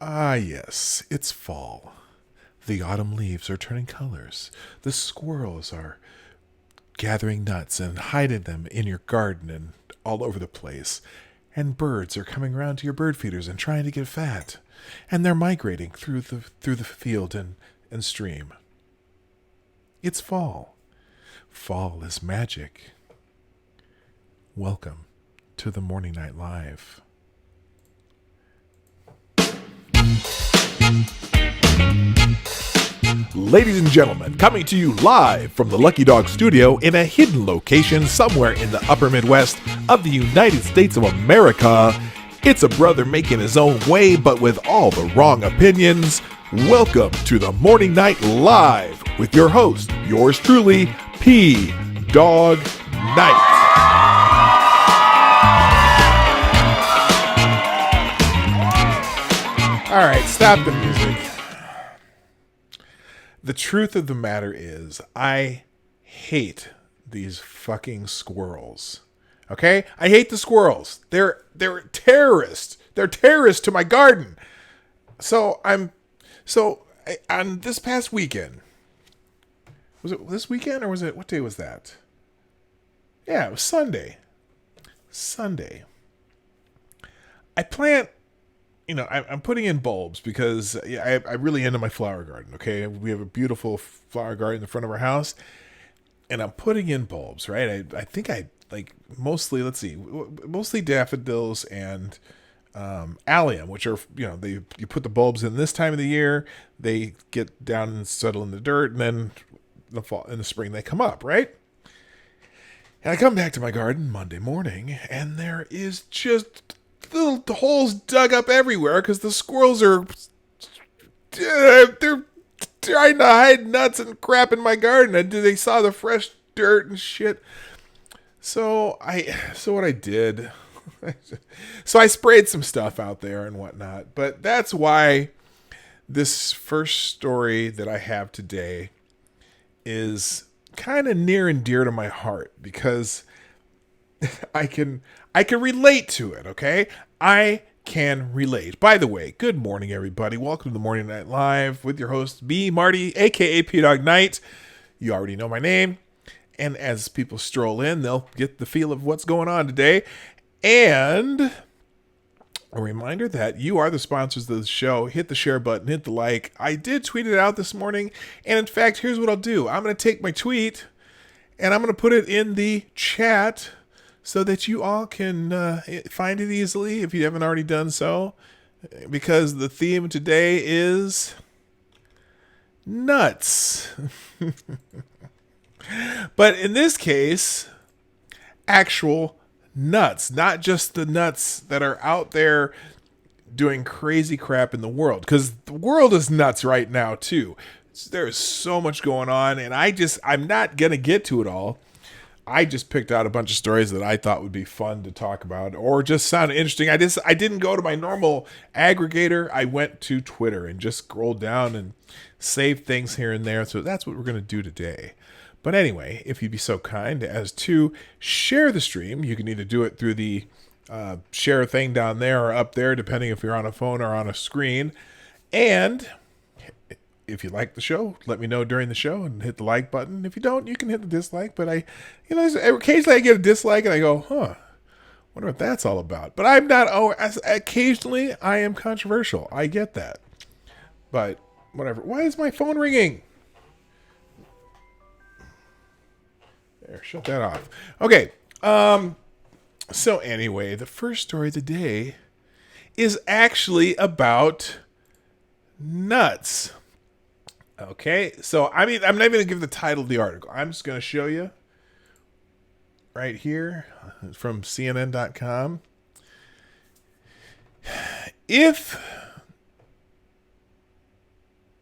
Ah, yes, it's fall. The autumn leaves are turning colors. The squirrels are gathering nuts and hiding them in your garden and all over the place. And birds are coming around to your bird feeders and trying to get fat. And they're migrating through the field and stream. It's fall. Fall is magic. Welcome to the Morning Night Live. Ladies and gentlemen, coming to you live from the Lucky Dog Studio in a hidden location somewhere in the upper Midwest of the United States of America, it's a brother making his own way but with all the wrong opinions. Welcome to the Morning Night Live with your host, yours truly, P. Dog Night. All right, stop the music. The truth of the matter is, I hate these fucking squirrels. Okay? I hate the squirrels. They're terrorists. They're terrorists to my garden. On this past weekend, was it this weekend or was it, what day was that? Yeah, it was Sunday. I plant, I'm putting in bulbs because I'm really into my flower garden, okay? We have a beautiful flower garden in the front of our house, and I'm putting in bulbs, right? I think I like mostly daffodils and allium, which are, you put the bulbs in this time of the year, they get down and settle in the dirt, and then in the spring they come up, right? And I come back to my garden Monday morning, and there is just the holes dug up everywhere because the squirrels are they're trying to hide nuts and crap in my garden, and they saw the fresh dirt and shit. So what I did, so I sprayed some stuff out there and whatnot. But that's why this first story that I have today is kind of near and dear to my heart because I can relate to it, okay? I can relate. By the way, good morning, everybody. Welcome to the Morning Night Live with your host, me, Marty, a.k.a. P-Dog Knight. You already know my name. And as people stroll in, they'll get the feel of what's going on today. And a reminder that you are the sponsors of the show. Hit the share button, hit the like. I did tweet it out this morning. And in fact, here's what I'll do. I'm going to take my tweet and I'm going to put it in the chat so that you all can find it easily if you haven't already done so. Because the theme today is nuts. But in this case, actual nuts. Not just the nuts that are out there doing crazy crap in the world. Because the world is nuts right now, too. There's so much going on, and I'm not going to get to it all. I just picked out a bunch of stories that I thought would be fun to talk about or just sound interesting. I didn't go to my normal aggregator. I went to Twitter and just scrolled down and saved things here and there. So that's what we're going to do today. But anyway, if you'd be so kind as to share the stream, you can either do it through the share thing down there or up there, depending if you're on a phone or on a screen. And if you like the show, let me know during the show and hit the like button. If you don't, you can hit the dislike. But occasionally I get a dislike and I go, wonder what that's all about. But I'm not, occasionally I am controversial. I get that. But whatever. Why is my phone ringing? There, shut that off. Okay. So anyway, the first story of the day is actually about nuts. Okay, so I'm not even going to give the title of the article. I'm just going to show you right here from CNN.com. Here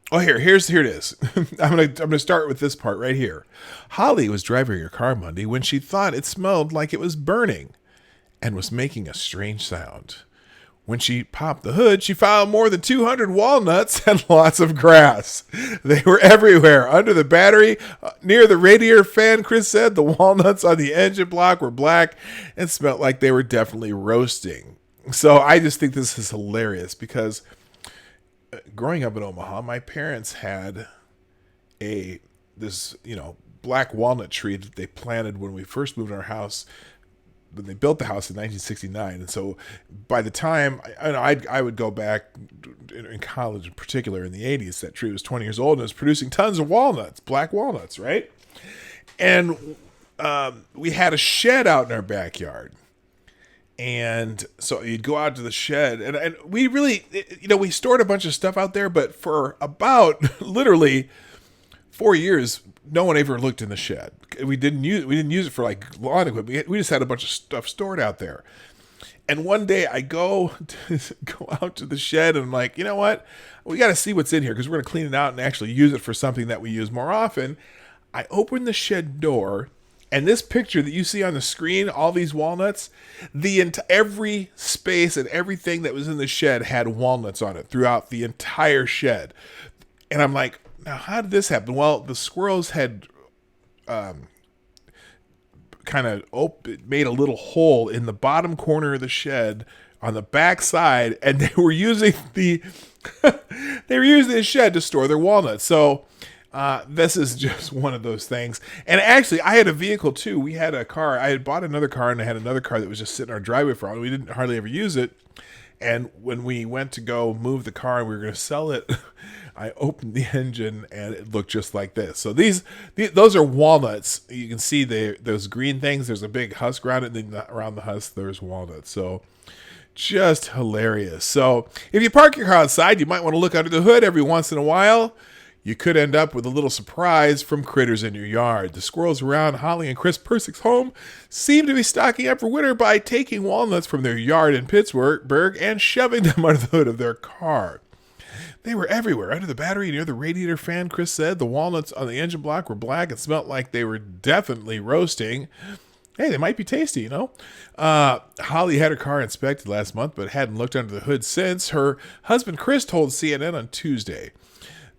it is. I'm gonna start with this part right here. Holly was driving her car Monday when she thought it smelled like it was burning and was making a strange sound. When she popped the hood, she found more than 200 walnuts and lots of grass. They were everywhere. Under the battery, near the radiator fan, Chris said the walnuts on the engine block were black and smelled like they were definitely roasting. So I just think this is hilarious because growing up in Omaha, my parents had this black walnut tree that they planted when we first moved in our house, when they built the house in 1969. And so by the time I would go back in college, in particular in the 80s, that tree was 20 years old and it was producing tons of walnuts, black walnuts, right? And we had a shed out in our backyard. And so you'd go out to the shed, and we really, we stored a bunch of stuff out there, but for about literally 4 years, no one ever looked in the shed. We didn't use it for like lawn equipment. We just had a bunch of stuff stored out there. And one day I go out to the shed, and I'm like, you know what? We got to see what's in here because we're going to clean it out and actually use it for something that we use more often. I open the shed door, and this picture that you see on the screen, all these walnuts, every space and everything that was in the shed had walnuts on it throughout the entire shed. And I'm like, now how did this happen? Well, the squirrels had kind of made a little hole in the bottom corner of the shed on the back side, and they were using the shed to store their walnuts. So this is just one of those things. And actually, I had a vehicle too. We had a car. I had bought another car, and I had another car that was just sitting in our driveway for a while. We didn't hardly ever use it. And when we went to go move the car and we were going to sell it, I opened the engine and it looked just like this. So those are walnuts. You can see those green things. There's a big husk around it, and then around the husk there's walnuts. So just hilarious. So if you park your car outside, you might want to look under the hood every once in a while. You could end up with a little surprise from critters in your yard. The squirrels around Holly and Chris Persick's home seem to be stocking up for winter by taking walnuts from their yard in Pittsburgh and shoving them under the hood of their car. They were everywhere, under the battery, near the radiator fan, Chris said. The walnuts on the engine block were black and smelled like they were definitely roasting. Hey, they might be tasty, Holly had her car inspected last month, but hadn't looked under the hood since. Her husband, Chris, told CNN on Tuesday.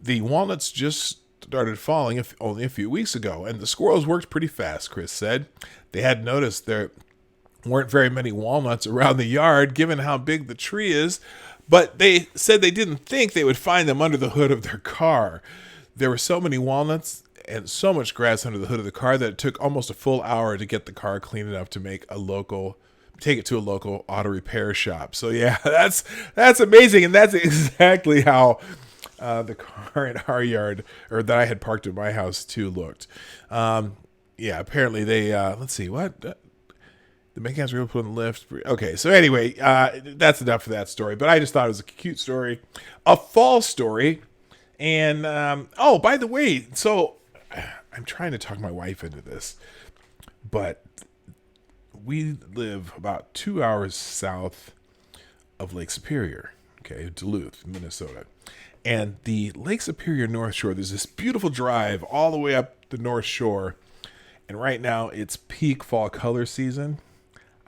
The walnuts just started falling only a few weeks ago, and the squirrels worked pretty fast, Chris said. They had noticed there weren't very many walnuts around the yard, given how big the tree is, but they said they didn't think they would find them under the hood of their car. There were so many walnuts and so much grass under the hood of the car that it took almost a full hour to get the car clean enough to take it to a local auto repair shop. So yeah, that's amazing, and that's exactly how the car in our yard, or that I had parked at my house too, looked. Apparently they, let's see, what? The mechanics were able to put in the lift. Okay, so anyway, that's enough for that story. But I just thought it was a cute story. A fall story. And, by the way, so I'm trying to talk my wife into this. But we live about 2 hours south of Lake Superior. Okay, Duluth, Minnesota. And the Lake Superior North Shore, there's this beautiful drive all the way up the North Shore. And right now, it's peak fall color season.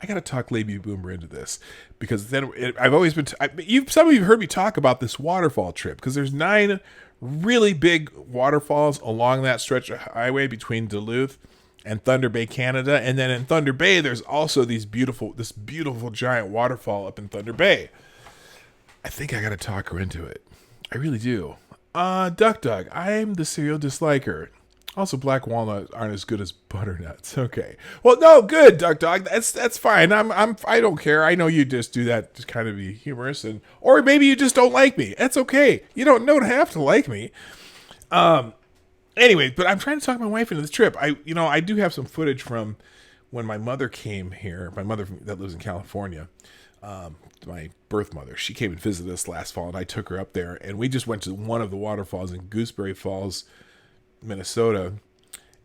I got to talk Lady Boomer into this because then I've always been, some of you have heard me talk about this waterfall trip because there's 9 really big waterfalls along that stretch of highway between Duluth and Thunder Bay, Canada. And then in Thunder Bay, there's also this beautiful giant waterfall up in Thunder Bay. I think I got to talk her into it. I really do. Duck, I'm the cereal disliker. Also, black walnuts aren't as good as butternuts. Okay. Well, no, good, Duck Dog. That's fine. I don't care. I know you just do that to kind of be humorous, or maybe you just don't like me. That's okay. You don't have to like me. Anyway, but I'm trying to talk my wife into this trip. I do have some footage from when my mother came here. My mother that lives in California. My birth mother. She came and visited us last fall, and I took her up there, and we just went to one of the waterfalls in Gooseberry Falls, Minnesota,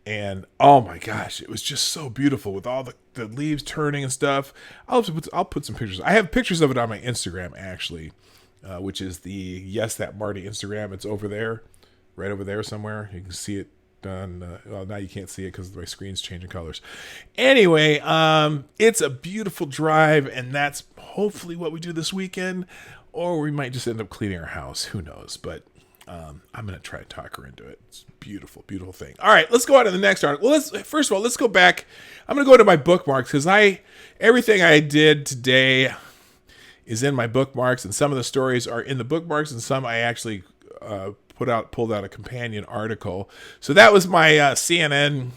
and oh my gosh, it was just so beautiful with all the leaves turning and stuff. I'll put some pictures. I have pictures of it on my Instagram actually, which is the Yes That Marty Instagram. It's over there, right over there somewhere. You can see it done. Well, now you can't see it because my screen's changing colors. Anyway, it's a beautiful drive, and that's hopefully what we do this weekend, or we might just end up cleaning our house. Who knows? But I'm going to try to talk her into it. It's a beautiful, beautiful thing. All right, let's go on to the next article. Well, first of all, let's go back. I'm going to go to my bookmarks because everything I did today is in my bookmarks, and some of the stories are in the bookmarks, and some I actually pulled out a companion article. So that was my CNN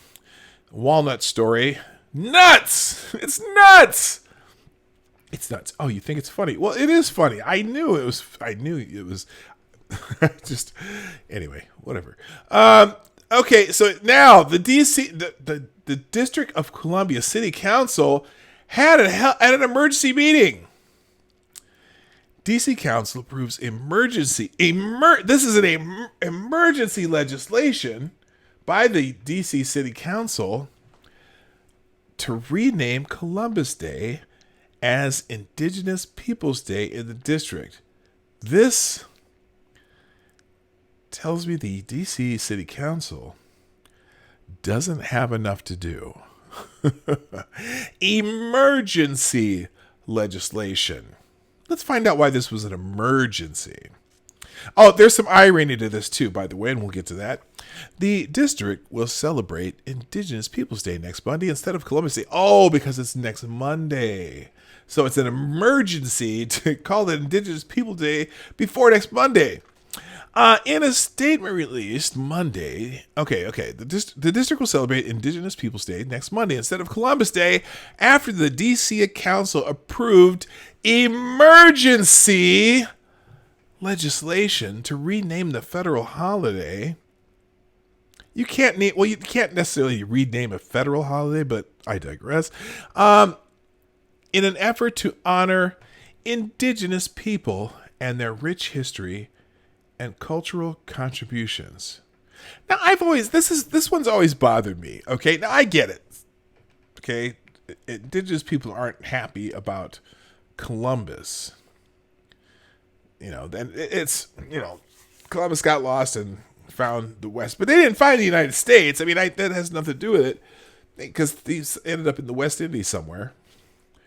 walnut story. Nuts! It's nuts! It's nuts. Oh, you think it's funny? Well, it is funny. I knew it was. Just anyway, whatever. Okay, so now the DC, the District of Columbia City Council had an emergency meeting. DC Council approves this is an emergency legislation by the DC City Council to rename Columbus Day as Indigenous Peoples Day in the district. This tells me the DC City Council doesn't have enough to do. Emergency legislation. Let's find out why this was an emergency. Oh, there's some irony to this too, by the way, and we'll get to that. The district will celebrate Indigenous Peoples Day next Monday instead of Columbus Day. Oh, because it's next Monday. So it's an emergency to call it Indigenous Peoples Day before next Monday. In a statement released Monday, the district will celebrate Indigenous Peoples Day next Monday instead of Columbus Day after the DC Council approved emergency legislation to rename the federal holiday. You can't necessarily rename a federal holiday, but I digress. In an effort to honor Indigenous people and their rich history and cultural contributions. Now, this one's always bothered me. Okay, now I get it. Okay, Indigenous people aren't happy about Columbus. Then it's Columbus got lost and found the West, but they didn't find the United States. I mean, that has nothing to do with it because these ended up in the West Indies somewhere,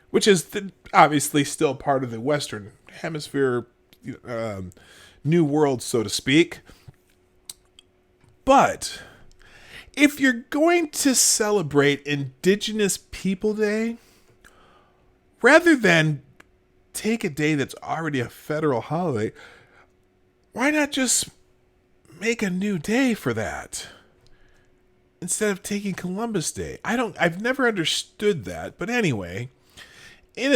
which is obviously still part of the Western Hemisphere. New world, so to speak. But if you're going to celebrate Indigenous People Day, rather than take a day that's already a federal holiday, why not just make a new day for that instead of taking Columbus Day? I've never understood that. But anyway, in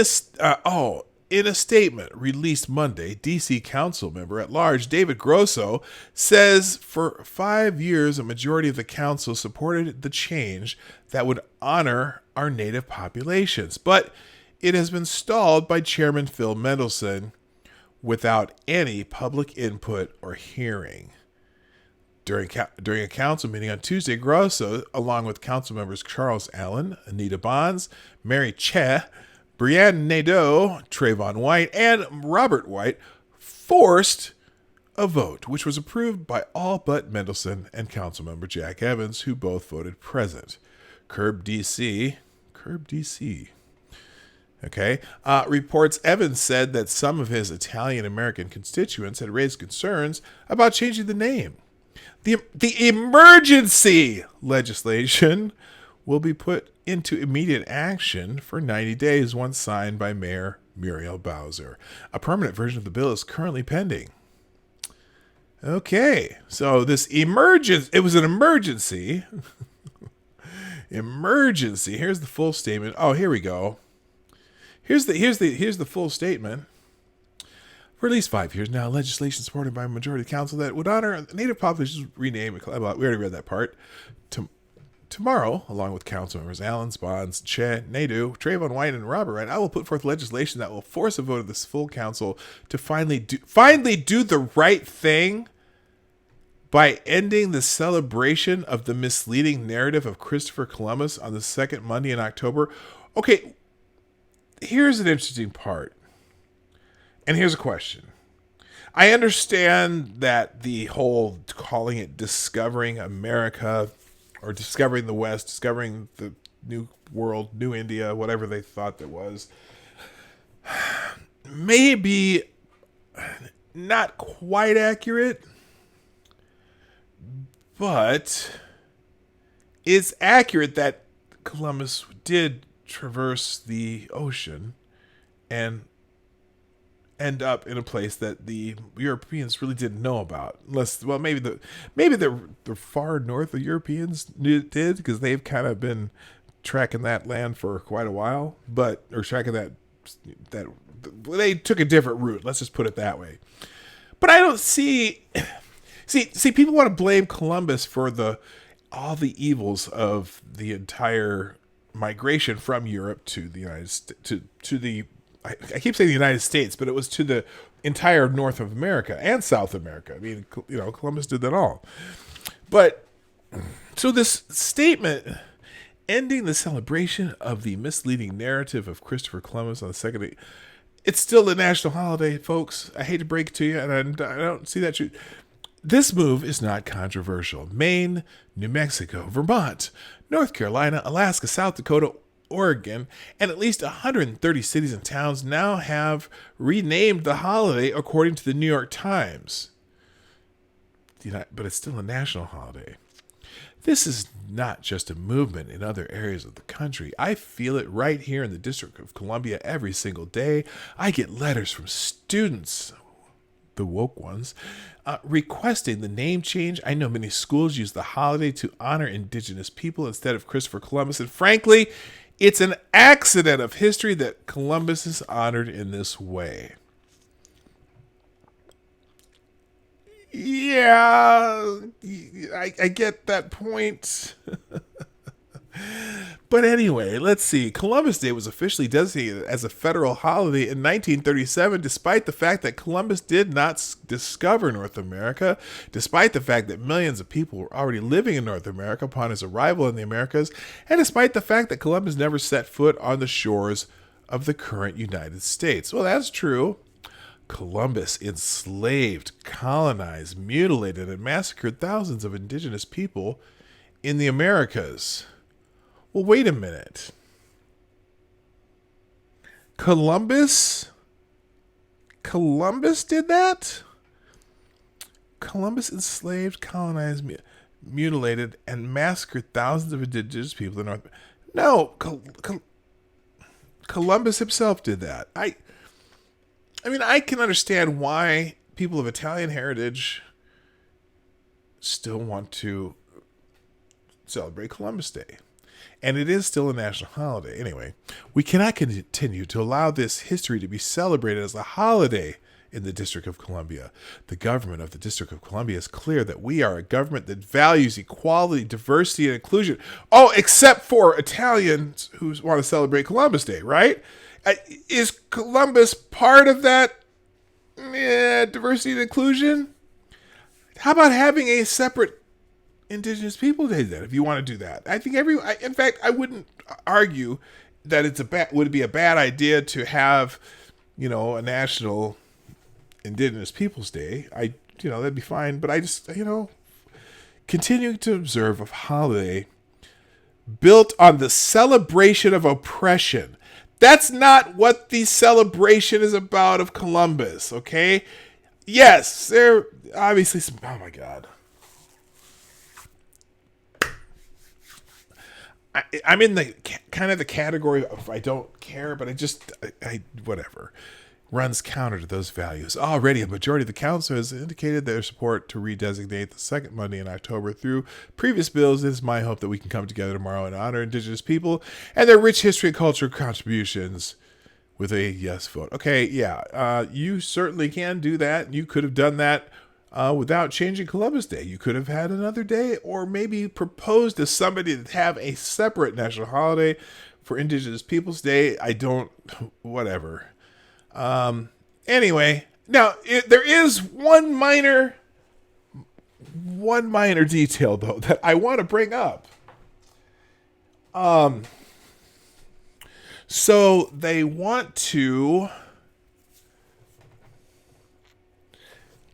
a statement released Monday, D.C. Council member at large David Grosso says for 5 years, a majority of the council supported the change that would honor our native populations. But it has been stalled by Chairman Phil Mendelson without any public input or hearing. During a council meeting on Tuesday, Grosso, along with council members Charles Allen, Anita Bonds, Mary Che, Brianne Nadeau, Trayvon White, and Robert White forced a vote, which was approved by all but Mendelson and Councilmember Jack Evans, who both voted present. Curb DC. Okay. Reports Evans said that some of his Italian-American constituents had raised concerns about changing the name. The emergency legislation will be put into immediate action for 90 days once signed by Mayor Muriel Bowser. A permanent version of the bill is currently pending. Okay, so it was an emergency. Emergency. Here's the full statement. Oh, here we go. Here's the full statement. For at least 5 years now, legislation supported by a majority of the council that would honor native populations rename. We already read that part. Tomorrow, along with council members Allen, Bonds, Che, Nadeau, Trayvon White, and Robert Wright, I will put forth legislation that will force a vote of this full council to finally do the right thing by ending the celebration of the misleading narrative of Christopher Columbus on the second Monday in October. Okay, here's an interesting part. And here's a question. I understand that the whole calling it Discovering America or Discovering the West, Discovering the New World, New India, whatever they thought that was, maybe not quite accurate, but it's accurate that Columbus did traverse the ocean and end up in a place that the Europeans really didn't know about. Unless, well, maybe the far north of Europeans did, because they've kind of been tracking that land for quite a while, or tracking that they took a different route. Let's just put it that way. But I don't see people want to blame Columbus for all the evils of the entire migration from Europe to the United States, to the I keep saying the United States, but it was to the entire North of America and South America. I mean, Columbus did that all. But so this statement, ending the celebration of the misleading narrative of Christopher Columbus on the second day, it's still a national holiday, folks. I hate to break it to you, and I don't see that. This move is not controversial. Maine, New Mexico, Vermont, North Carolina, Alaska, South Dakota, Oregon, and at least 130 cities and towns now renamed the holiday according to the New York Times. But it's still a national holiday. This is not just a movement in other areas of the country. I feel it right here in the District of Columbia every single day. I get letters from students, the woke ones, requesting the name change. I know many schools use the holiday to honor indigenous people instead of Christopher Columbus. And frankly, it's an accident of history that Columbus is honored in this way. Yeah, I get that point. But anyway, let's see. Columbus Day was officially designated as a federal holiday in 1937, despite the fact that Columbus did not discover North America, despite the fact that millions of people were already living in North America upon his arrival in the Americas, and despite the fact that Columbus never set foot on the shores of the current United States. Well, that's true. Columbus enslaved, colonized, mutilated, and massacred thousands of indigenous people in the Americas. Well, wait a minute. Columbus did that? Columbus enslaved, colonized, mutilated, and massacred thousands of indigenous people in North America. No, Columbus himself did that. I mean, I can understand why people of Italian heritage still want to celebrate Columbus Day. And it is still a national holiday. Anyway, we cannot continue to allow this history to be celebrated as a holiday in the District of Columbia. The government of the District of Columbia is clear that we are a government that values equality, diversity, and inclusion. Oh, except for Italians who want to celebrate Columbus Day, right? Is Columbus part of that diversity and inclusion? How about having a separate Indigenous People Day then, if you want to do that? I think in fact, I wouldn't argue that would be a bad idea to have, a national Indigenous Peoples Day. That'd be fine. But I just, continuing to observe a holiday built on the celebration of oppression. That's not what the celebration is about of Columbus, okay? Yes, there obviously some, oh my God. I'm in the kind of the category of I don't care, but I whatever. Runs counter to those values. Already, a majority of the council has indicated their support to redesignate the second Monday in October through previous bills. It is my hope that we can come together tomorrow and honor Indigenous people and their rich history and cultural contributions with a yes vote. Okay, yeah, you certainly can do that. You could have done that without changing Columbus Day. You could have had another day, or maybe proposed to somebody to have a separate national holiday for Indigenous Peoples Day. Whatever. Anyway, now there is one minor detail though that I want to bring up. So they want to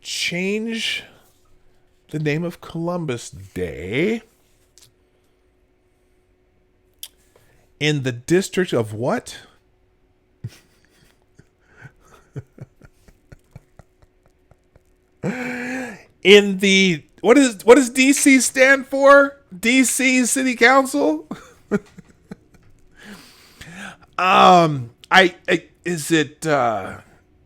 change the name of Columbus Day in the district of what? In the what does DC stand for? DC City Council?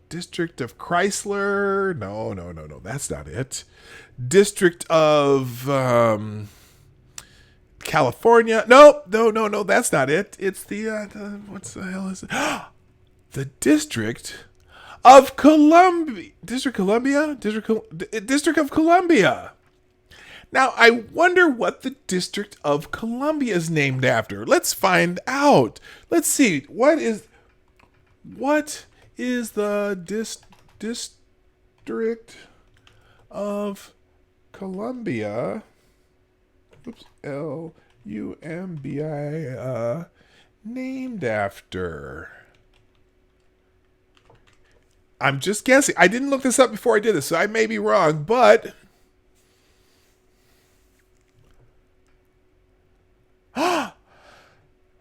District of Chrysler. No, no, no, no. That's not it. District of California. No, no, no, no. That's not it. It's the what's the hell is it? The District of Columbia. District of Columbia. Now, I wonder what the District of Columbia is named after. Let's find out. Let's see. What is the District of Columbia? Oops. Lumbia named after? I'm just guessing. I didn't look this up before I did this, so I may be wrong, but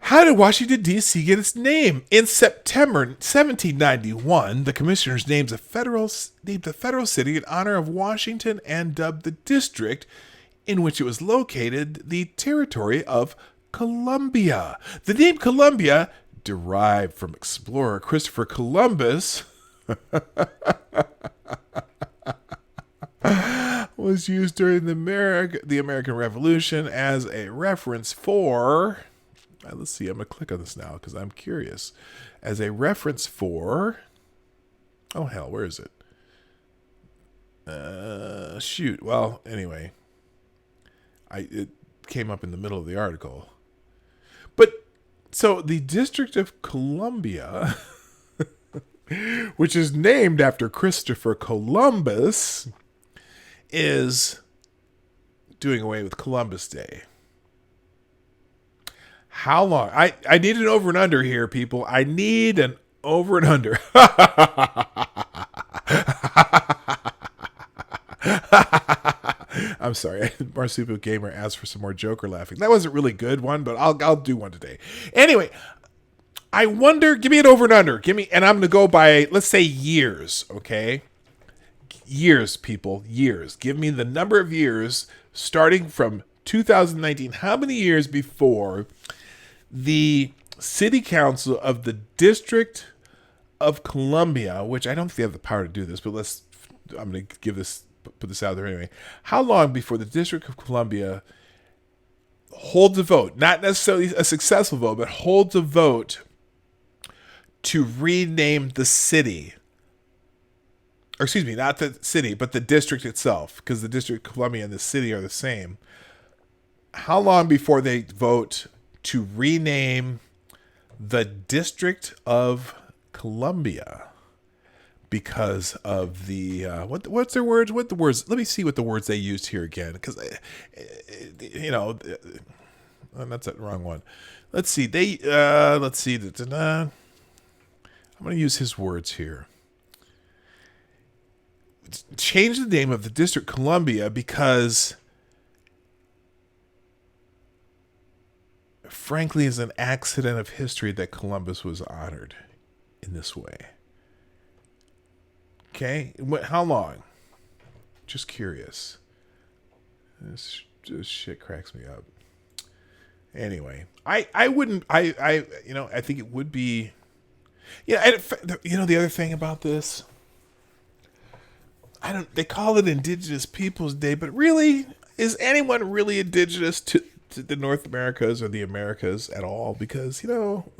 how did Washington, D.C. get its name? In September 1791, the commissioners named the federal city in honor of Washington and dubbed the district in which it was located the territory of Columbia. The name Columbia, derived from explorer Christopher Columbus, was used during the American Revolution as a reference for... let's see, I'm going to click on this now because I'm curious. As a reference for... oh, hell, where is it? Shoot. Well, anyway. It came up in the middle of the article. But, so the District of Columbia, which is named after Christopher Columbus, is doing away with Columbus Day. How long? I need an over and under here, people. I need an over and under. I'm sorry. Marsupial Gamer asked for some more Joker laughing. That wasn't really good one, but I'll do one today. Anyway, I wonder, give me an over and under. And I'm going to go by, let's say, years, okay? Years, people. Years. Give me the number of years starting from 2019. How many years before the City Council of the District of Columbia, which I don't think they have the power to do this, but I'm going to put this out there anyway. How long before the District of Columbia holds a vote, not necessarily a successful vote, but holds a vote to rename the city? Or excuse me, not the city, but the district itself, because the District of Columbia and the city are the same. How long before they vote to rename the District of Columbia because of the what's their words? What the words? Let me see what the words they used here again, because that's the wrong one. Let's see. Let's see. I'm going to use his words here. Change the name of the District Columbia because, frankly, it's an accident of history that Columbus was honored in this way. Okay? How long? Just curious. This shit cracks me up. Anyway, I think it would be... the other thing about this... they call it Indigenous Peoples Day, but really, is anyone really indigenous to the North Americas or the Americas at all? Because,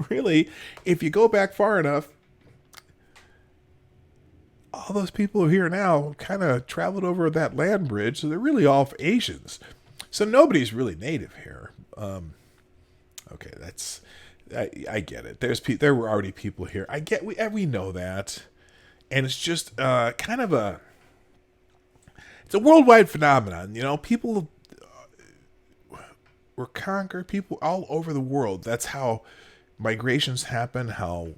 really, if you go back far enough, all those people who are here now kind of traveled over that land bridge, so they're really all Asians. So nobody's really native here. Okay, I get it. There were already people here. We know that, and it's just kind of it's a worldwide phenomenon. People were conquered. People all over the world. That's how migrations happen. How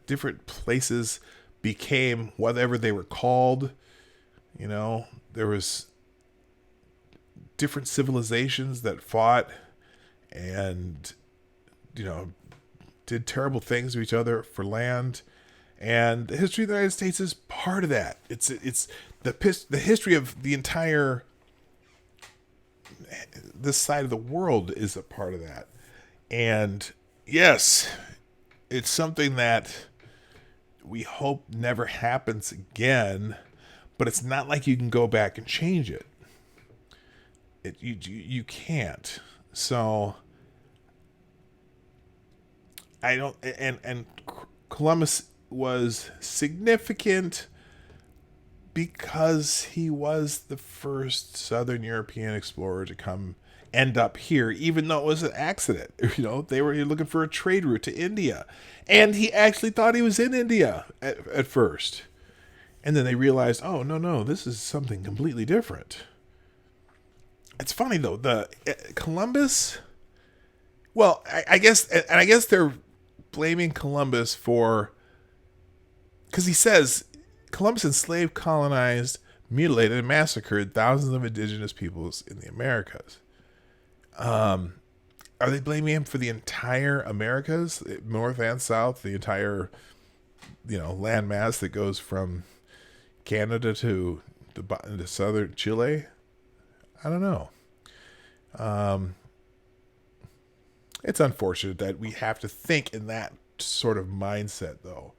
different places became whatever they were called. There was different civilizations that fought and did terrible things to each other for land. And the history of the United States is part of that. It's the history of the entire this side of the world is a part of that. And yes, it's something that we hope never happens again, but it's not like you can go back and change it. You can't. So I don't. And Columbus was significant because he was the first Southern European explorer to end up here, even though it was an accident. They were looking for a trade route to India, and he actually thought he was in India at first, and then they realized, oh no, this is something completely different. It's funny though, the Columbus. Well, I guess they're blaming Columbus because he says Columbus enslaved, colonized, mutilated, and massacred thousands of indigenous peoples in the Americas. Are they blaming him for the entire Americas, North and South, the entire, landmass that goes from Canada to southern Chile? I don't know. It's unfortunate that we have to think in that sort of mindset, though.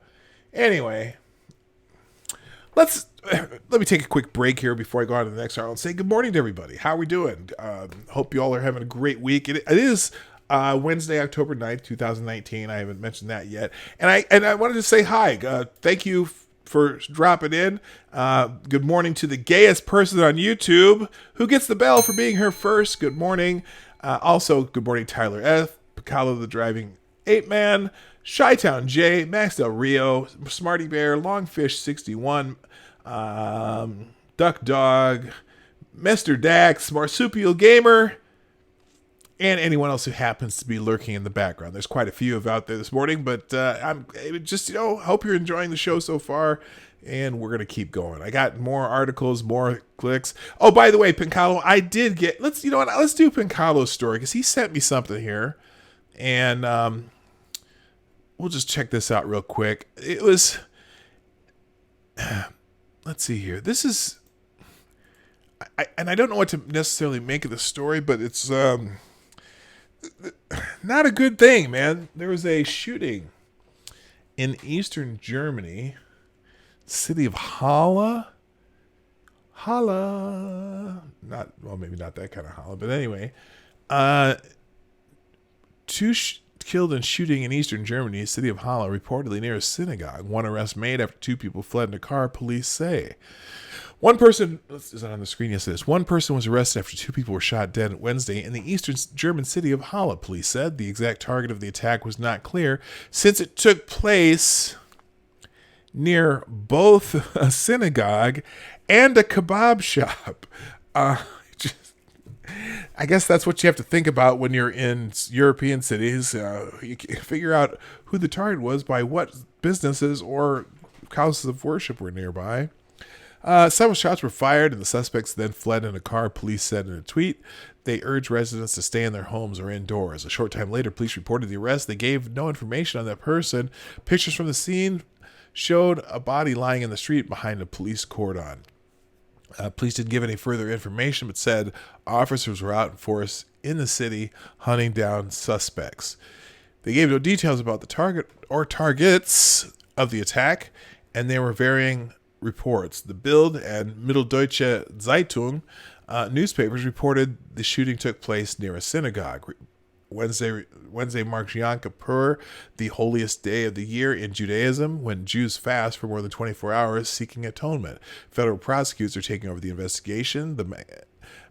Anyway, let me take a quick break here before I go on to the next hour and say good morning to everybody. How are we doing? Hope you all are having a great week. It is Wednesday, October 9th, 2019. I haven't mentioned that yet. And I wanted to say hi. Thank you for dropping in. Good morning to the gayest person on YouTube who gets the bell for being here first. Good morning. Also, good morning, Tyler F., Piccolo the Driving Ape Man, Chi-Town J, Max Del Rio, Smarty Bear, Longfish 61, Duck Dog, Mr. Dax, Marsupial Gamer, and anyone else who happens to be lurking in the background. There's quite a few out there this morning, but I'm just, hope you're enjoying the show so far, and we're going to keep going. I got more articles, more clicks. Oh, by the way, Pincalo, I did get, let's do Pincalo's story, because he sent me something here, and we'll just check this out real quick. It was, let's see here. This is, I don't know what to necessarily make of the story, but it's not a good thing, man. There was a shooting in eastern Germany, city of Halle. Maybe not that kind of Halle, but anyway, two killed in shooting in eastern Germany, city of Halle, reportedly near a synagogue. One arrest made after two people fled in a car, police say. One person, is that on the screen? Yes, it is. One person was arrested after two people were shot dead Wednesday in the eastern German city of Halle, police said. The exact target of the attack was not clear, since it took place near both a synagogue and a kebab shop. I guess that's what you have to think about when you're in European cities. You can figure out who the target was by what businesses or houses of worship were nearby. Several shots were fired, and the suspects then fled in a car, police said in a tweet. They urged residents to stay in their homes or indoors. A short time later, police reported the arrest. They gave no information on that person. Pictures from the scene showed a body lying in the street behind a police cordon. Police didn't give any further information, but said officers were out in force in the city hunting down suspects. They gave no details about the target or targets of the attack, and there were varying reports. The Bild and Mitteldeutsche Zeitung newspapers reported the shooting took place near a synagogue. Wednesday marks Yom Kippur, the holiest day of the year in Judaism, when Jews fast for more than 24 hours seeking atonement. Federal prosecutors are taking over the investigation. The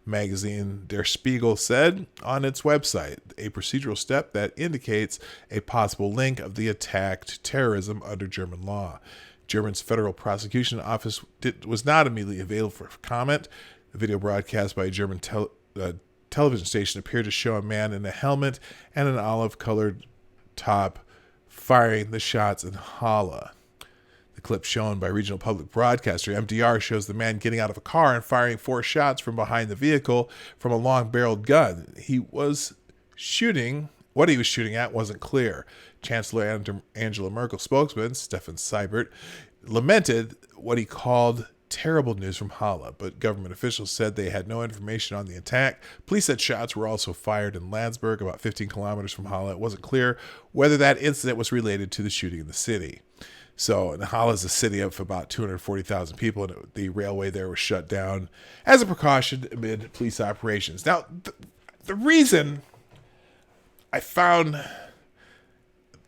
magazine Der Spiegel said on its website, a procedural step that indicates a possible link of the attack to terrorism under German law. German's Federal Prosecution Office was not immediately available for comment. The video broadcast by a German television station appeared to show a man in a helmet and an olive-colored top firing the shots in Halle. The clip shown by regional public broadcaster MDR shows the man getting out of a car and firing 4 shots from behind the vehicle from a long-barreled gun. What he was shooting at wasn't clear. Chancellor Angela Merkel's spokesman, Stefan Seibert, lamented what he called terrible news from Halle, but government officials said they had no information on the attack. Police said shots were also fired in Landsberg, about 15 kilometers from Halle. It wasn't clear whether that incident was related to the shooting in the city. So Nahala is a city of about 240,000 people, and the railway there was shut down as a precaution amid police operations. Now, the reason I found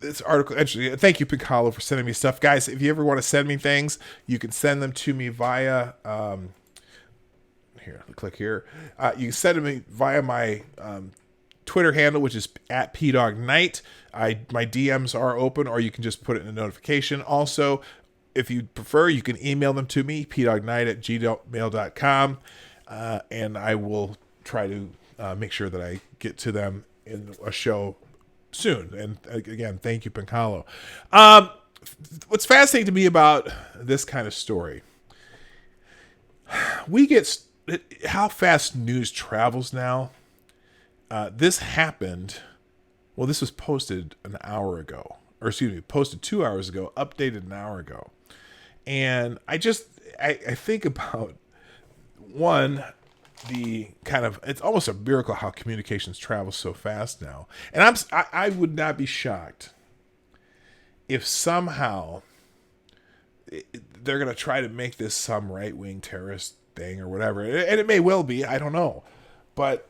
this article interesting, thank you, Pig Hollow, for sending me stuff. Guys, if you ever want to send me things, you can send them to me via, here, click here. You can send them me via my Twitter handle, which is at PDogKnight. My DMs are open, or you can just put it in a notification. Also, if you prefer, you can email them to me, pdogknight@gmail.com, and I will try to make sure that I get to them in a show soon. And again, thank you, Pincalo. What's fascinating to me about this kind of story, we get how fast news travels now. This happened. Well, this was posted an hour ago, or excuse me, posted 2 hours ago, updated an hour ago. And I think about one, the kind of, it's almost a miracle how communications travel so fast now. And I would not be shocked if somehow they're going to try to make this some right-wing terrorist thing or whatever. And it may well be, I don't know. But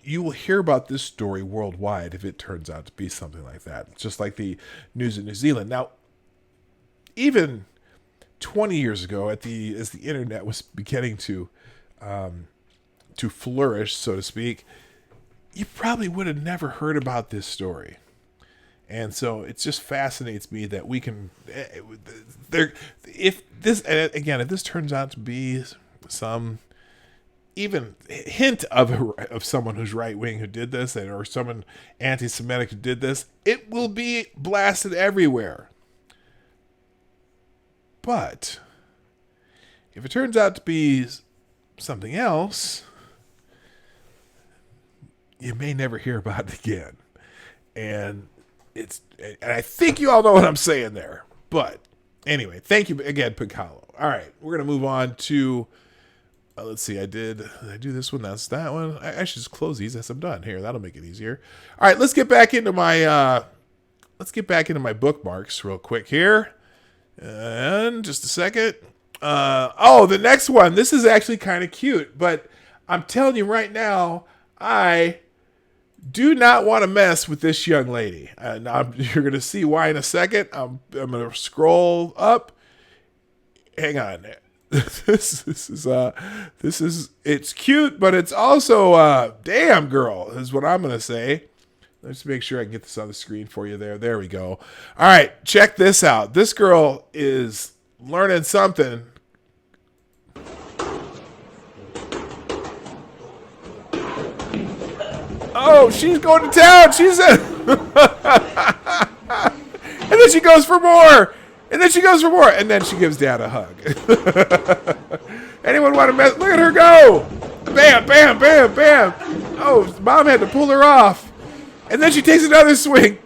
you will hear about this story worldwide if it turns out to be something like that. Just like the news in New Zealand. Now, even 20 years ago, as the internet was beginning to flourish, so to speak, you probably would have never heard about this story. And so it just fascinates me that we can, if this turns out to be some even hint of someone who's right wing who did this, or someone anti-Semitic who did this, it will be blasted everywhere. But if it turns out to be something else, you may never hear about it again. And I think you all know what I'm saying there. But anyway, thank you again, Pig Hollow. All right, we're gonna move on to. Let's see. Did I do this one? That's that one. I should just close these as I'm done. Here, that'll make it easier. All right, let's get back into my bookmarks real quick here. And just a second. The next one. This is actually kind of cute, but I'm telling you right now, I do not want to mess with this young lady. Now you're going to see why in a second. I'm going to scroll up. Hang on. This is it's cute, but it's also damn girl is what I'm gonna say. Let's make sure I can get this on the screen for you there. There we go. All right, check this out. This girl is learning something. Oh, she's going to town. She's in. And then she goes for more. And then she goes for more. And then she gives Dad a hug. Anyone want to mess? Look at her go. Bam, bam, bam, bam. Oh, Mom had to pull her off. And then she takes another swing.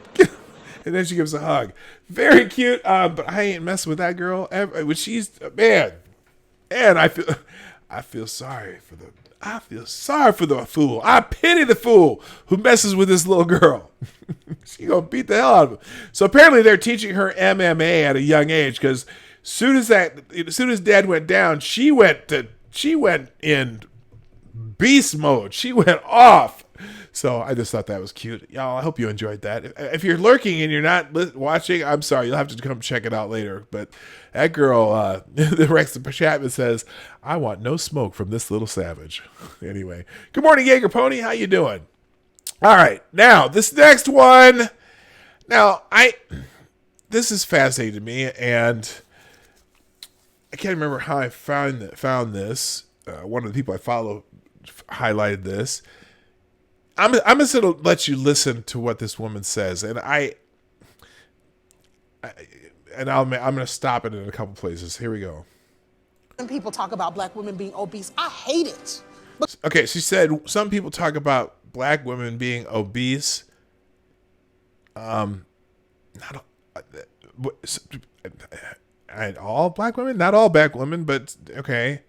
And then she gives a hug. Very cute. But I ain't messing with that girl ever. When she's, man. And I feel sorry for the fool. I pity the fool who messes with this little girl. She gonna beat the hell out of him. So apparently they're teaching her MMA at a young age, because as soon as Dad went down, she went in beast mode. She went off. So I just thought that was cute. Y'all, I hope you enjoyed that. If you're lurking and you're not watching, I'm sorry. You'll have to come check it out later. But that girl, the Rex Chapman says, I want no smoke from this little savage. Anyway, good morning, Jaeger Pony. How you doing? All right. Now, this next one. Now, this is fascinating to me, and I can't remember how I found this. One of the people I follow highlighted this. I'm just going to let you listen to what this woman says, and I'm going to stop it in a couple places. Here we go. When people talk about black women being obese, I hate it. Okay, she said some people talk about black women being obese. Not all black women, not all black women, but okay.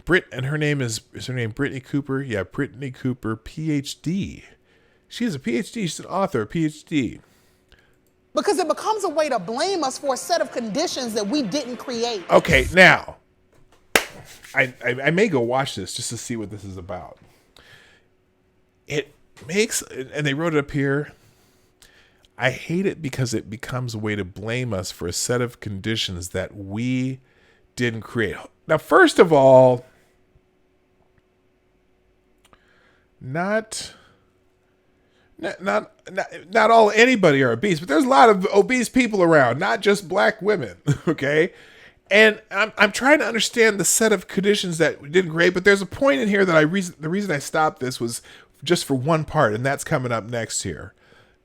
Her name Brittany Cooper? Yeah, Brittany Cooper, PhD. She has a PhD. She's an author, a PhD. Because it becomes a way to blame us for a set of conditions that we didn't create. Okay, now, I may go watch this just to see what this is about. It makes, and they wrote it up here, I hate it because it becomes a way to blame us for a set of conditions that we didn't create. Now, first of all, not all anybody are obese, but there's a lot of obese people around, not just black women, okay? And I'm trying to understand the set of conditions that we didn't create, but there's a point in here that the reason I stopped this was just for one part, and that's coming up next here.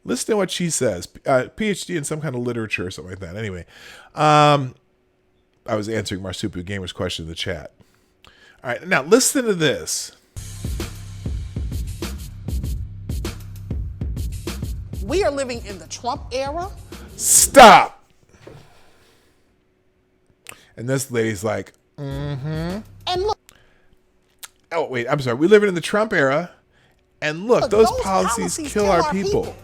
Listen to what she says. PhD in some kind of literature or something like that. Anyway, I was answering Marsupial Gamer's question in the chat. All right, now listen to this. We are living in the Trump era. Stop. And this lady's like, And look. Oh, wait, I'm sorry. We live in the Trump era. And look, those policies kill our people.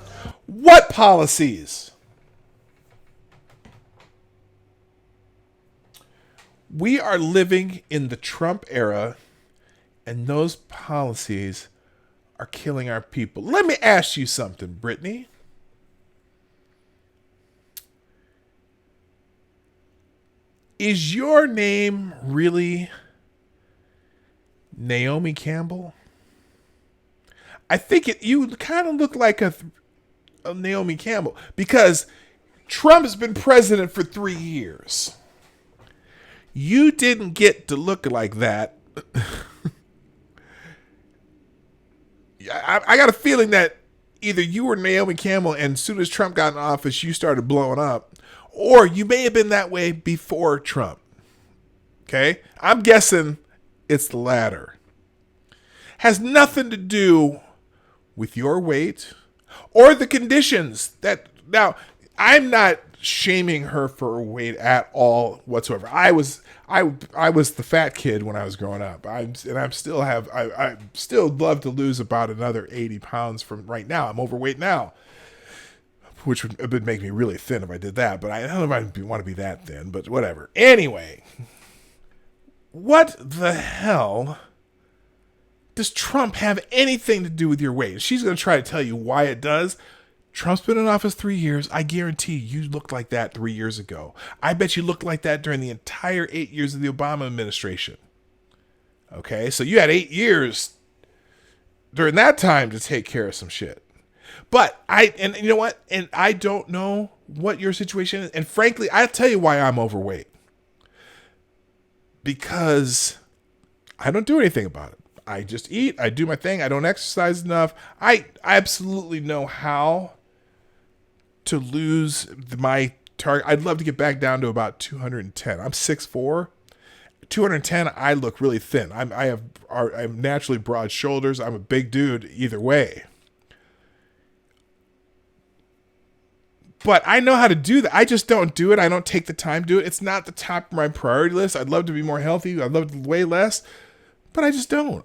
What policies? We are living in the Trump era, and those policies are killing our people. Let me ask you something, Brittany. Is your name really Naomi Campbell? I think you kind of look like a Naomi Campbell because Trump has been president for 3 years. You didn't get to look like that. I got a feeling that either you were Naomi Campbell and as soon as Trump got in office, you started blowing up, or you may have been that way before Trump. Okay? I'm guessing it's the latter. Has nothing to do with your weight or the conditions that now I'm not shaming her for her weight at all whatsoever. I was the fat kid when I was growing up. I still love to lose about another 80 pounds from right now. I'm overweight now, which would make me really thin if I did that, but I don't know if I want to be that thin, but whatever. Anyway, what the hell does Trump have anything to do with your weight? She's going to try to tell you why it does. Trump's been in office 3 years. I guarantee you looked like that 3 years ago. I bet you looked like that during the entire 8 years of the Obama administration. Okay, so you had 8 years during that time to take care of some shit. But and you know what? And I don't know what your situation is. And frankly, I'll tell you why I'm overweight. Because I don't do anything about it. I just eat. I do my thing. I don't exercise enough. I absolutely know how to lose my target. I'd love to get back down to about 210. I'm 6'4". 210, I look really thin. I'm naturally broad shoulders. I'm a big dude either way. But I know how to do that. I just don't do it. I don't take the time to do it. It's not the top of my priority list. I'd love to be more healthy. I'd love to weigh less. But I just don't.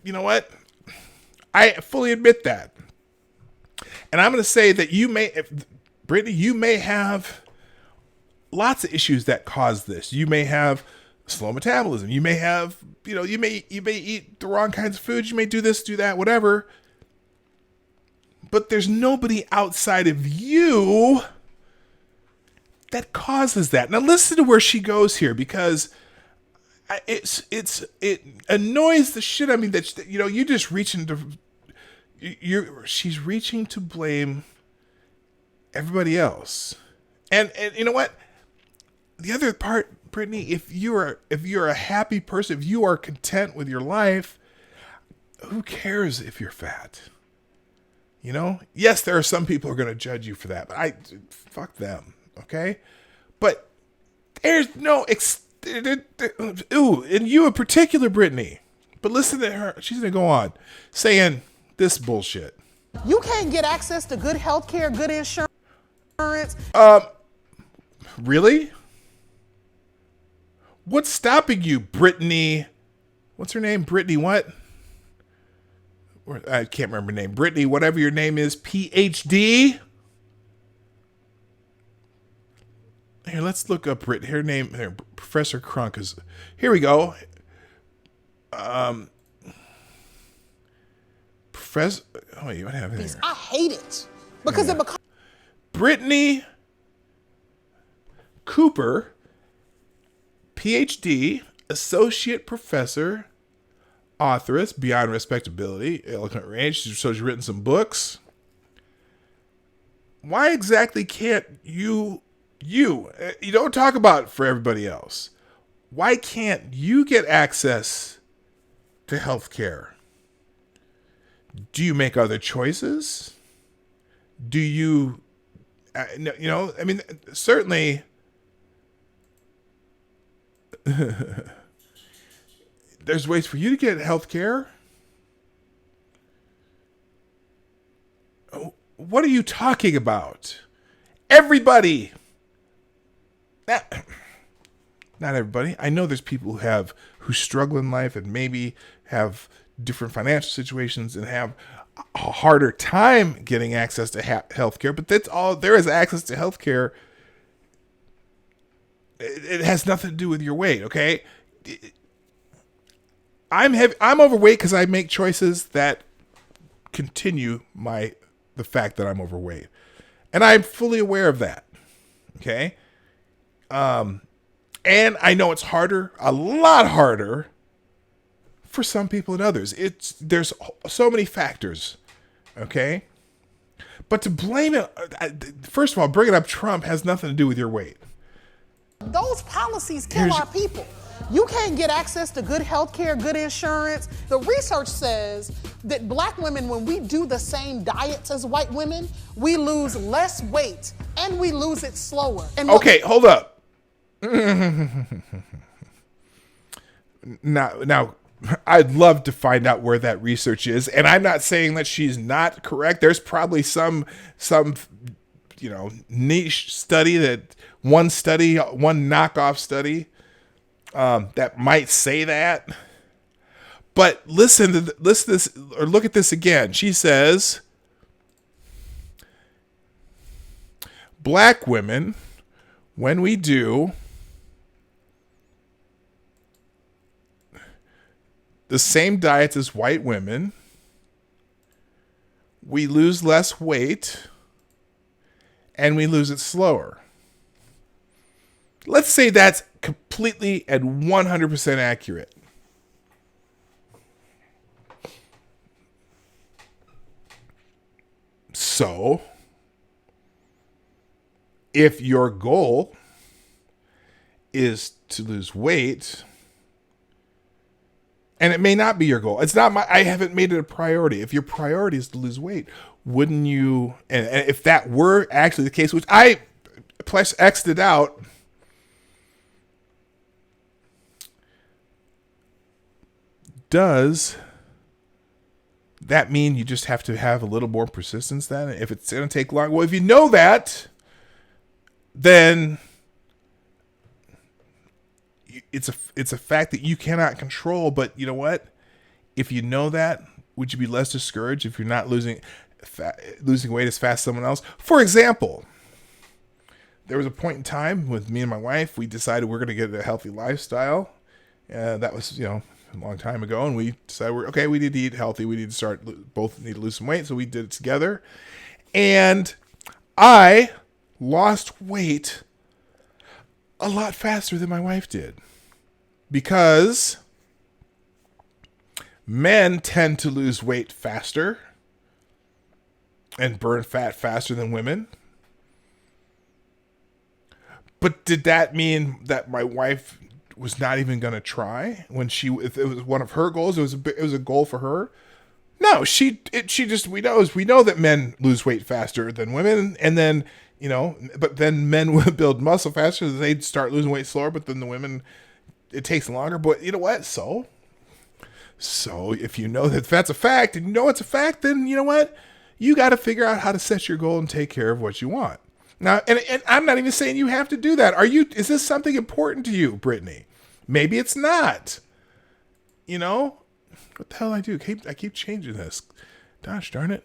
You know what? I fully admit that. And I'm going to say that Brittany, you may have lots of issues that cause this. You may have slow metabolism. You may have, you may eat the wrong kinds of foods. You may do this, do that, whatever. But there's nobody outside of you that causes that. Now listen to where she goes here, because it annoys the shit out of me that you just reaching to she's reaching to blame everybody else. And you know what? The other part, Brittany, if you're a happy person, if you are content with your life, who cares if you're fat? Yes, there are some people who are going to judge you for that, but fuck them, okay? But there's no and you in particular, Brittany. But listen to her. She's going to go on saying this bullshit. You can't get access to good health care, good insurance. Really? What's stopping you, Brittany? What's her name? Brittany what? I can't remember her name. Brittany, whatever your name is, PhD. Here, let's look up her name. Here, Professor Crunk is. Here we go. Professor. Oh wait, what happened here? I hate it because it becomes Brittany Cooper, PhD, associate professor, authoress, Beyond Respectability, Eloquent Range. So she's written some books. Why exactly can't you don't talk about it for everybody else. Why can't you get access to health care? Do you make other choices? Do you, I mean, certainly there's ways for you to get health care. What are you talking about? Everybody. Not everybody. I know there's people who struggle in life and maybe have different financial situations and have a harder time getting access to health care, but that's all there is. Access to health care. It has nothing to do with your weight, okay? I'm overweight because I make choices that continue the fact that I'm overweight. And I'm fully aware of that. Okay? And I know it's harder, a lot harder for some people than others. There's so many factors. Okay? But to blame it, first of all, bringing up Trump has nothing to do with your weight. those policies kill our people. You can't get access to good health care, good insurance. The research says that black women, when we do the same diets as white women, we lose less weight and we lose it slower. And okay, hold up. Now, I'd love to find out where that research is, and I'm not saying that she's not correct. There's probably some niche study one knockoff study that might say that. But listen to this, or look at this again. She says, black women, when we do the same diets as white women, we lose less weight and we lose it slower. Let's say that's completely and 100% accurate. So, if your goal is to lose weight, and it may not be your goal. I haven't made it a priority. If your priority is to lose weight, wouldn't you, and if that were actually the case, which I plus X'd it out, does that mean you just have to have a little more persistence then? If it's going to take long, well, if you know that, then it's a fact that you cannot control. But you know what? If you know that, would you be less discouraged if you're not losing weight as fast as someone else? For example, there was a point in time with me and my wife, we decided we're going to get a healthy lifestyle. That was, a long time ago, and we decided we need to eat healthy. We need to both need to lose some weight, so we did it together. And I lost weight a lot faster than my wife did, because men tend to lose weight faster and burn fat faster than women. But did that mean that my wife was not even going to try if it was one of her goals? It was a goal for her. No, we know that men lose weight faster than women, and then but then men will build muscle faster. So they'd start losing weight slower, but then the women, it takes longer. But you know what? So if you know that that's a fact, and you know it's a fact, then you know what? You got to figure out how to set your goal and take care of what you want. Now, and I'm not even saying you have to do that. Is this something important to you, Brittany? Maybe it's not. What the hell I do? I keep changing this. Gosh darn it.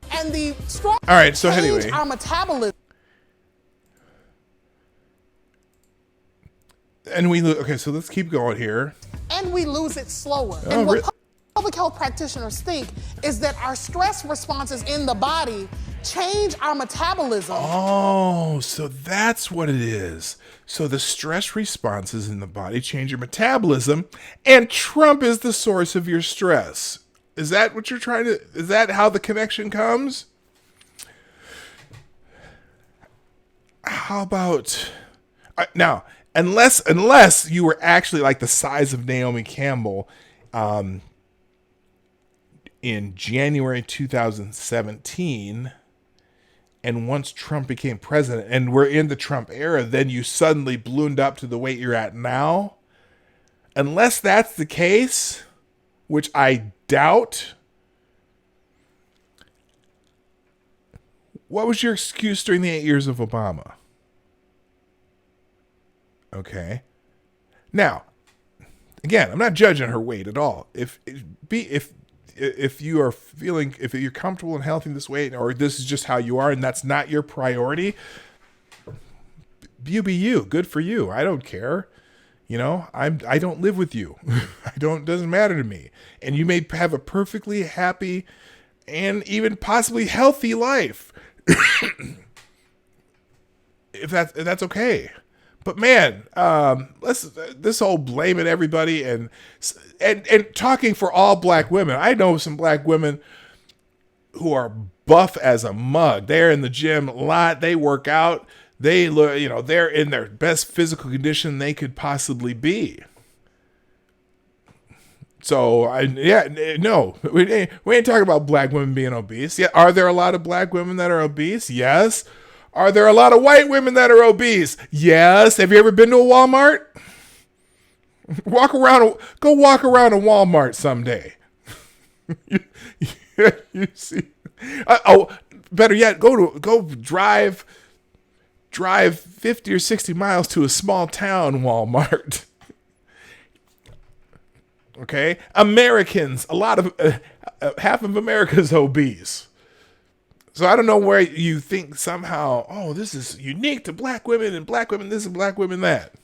And the strong all right, so anyway, our metabolism. And okay, so let's keep going here. and we lose it slower. Oh, And what re- public health practitioners think is that our stress responses in the body change our metabolism. Oh, so that's what it is. So the stress responses in the body change your metabolism, and Trump is the source of your stress. Is that what you're trying to? Is that how the connection comes? How about now? Unless you were actually like the size of Naomi Campbell, in January 2017, and once Trump became president, and we're in the Trump era, then you suddenly ballooned up to the weight you're at now. Unless that's the case, which I doubt. What was your excuse during the 8 years of Obama? Okay. Now, again, I'm not judging her weight at all. If you are feeling, if you're comfortable and healthy this way, or this is just how you are, and that's not your priority, you be you. Good for you. I don't care. You know, I don't live with you. Doesn't matter to me. And you may have a perfectly happy and even possibly healthy life. if that's okay. But man, this whole blaming everybody and talking for all black women. I know some black women who are buff as a mug. They're in the gym a lot. They work out. They look, they're in their best physical condition they could possibly be. So no, we ain't talking about black women being obese. Yeah, are there a lot of black women that are obese? Yes. Are there a lot of white women that are obese? Yes. Have you ever been to a Walmart? Go walk around a Walmart someday. You see? Better yet, go drive 50 or 60 miles to a small town Walmart. Okay? Americans, half of America's obese. So I don't know where you think somehow, oh, this is unique to black women and black women this and black women that.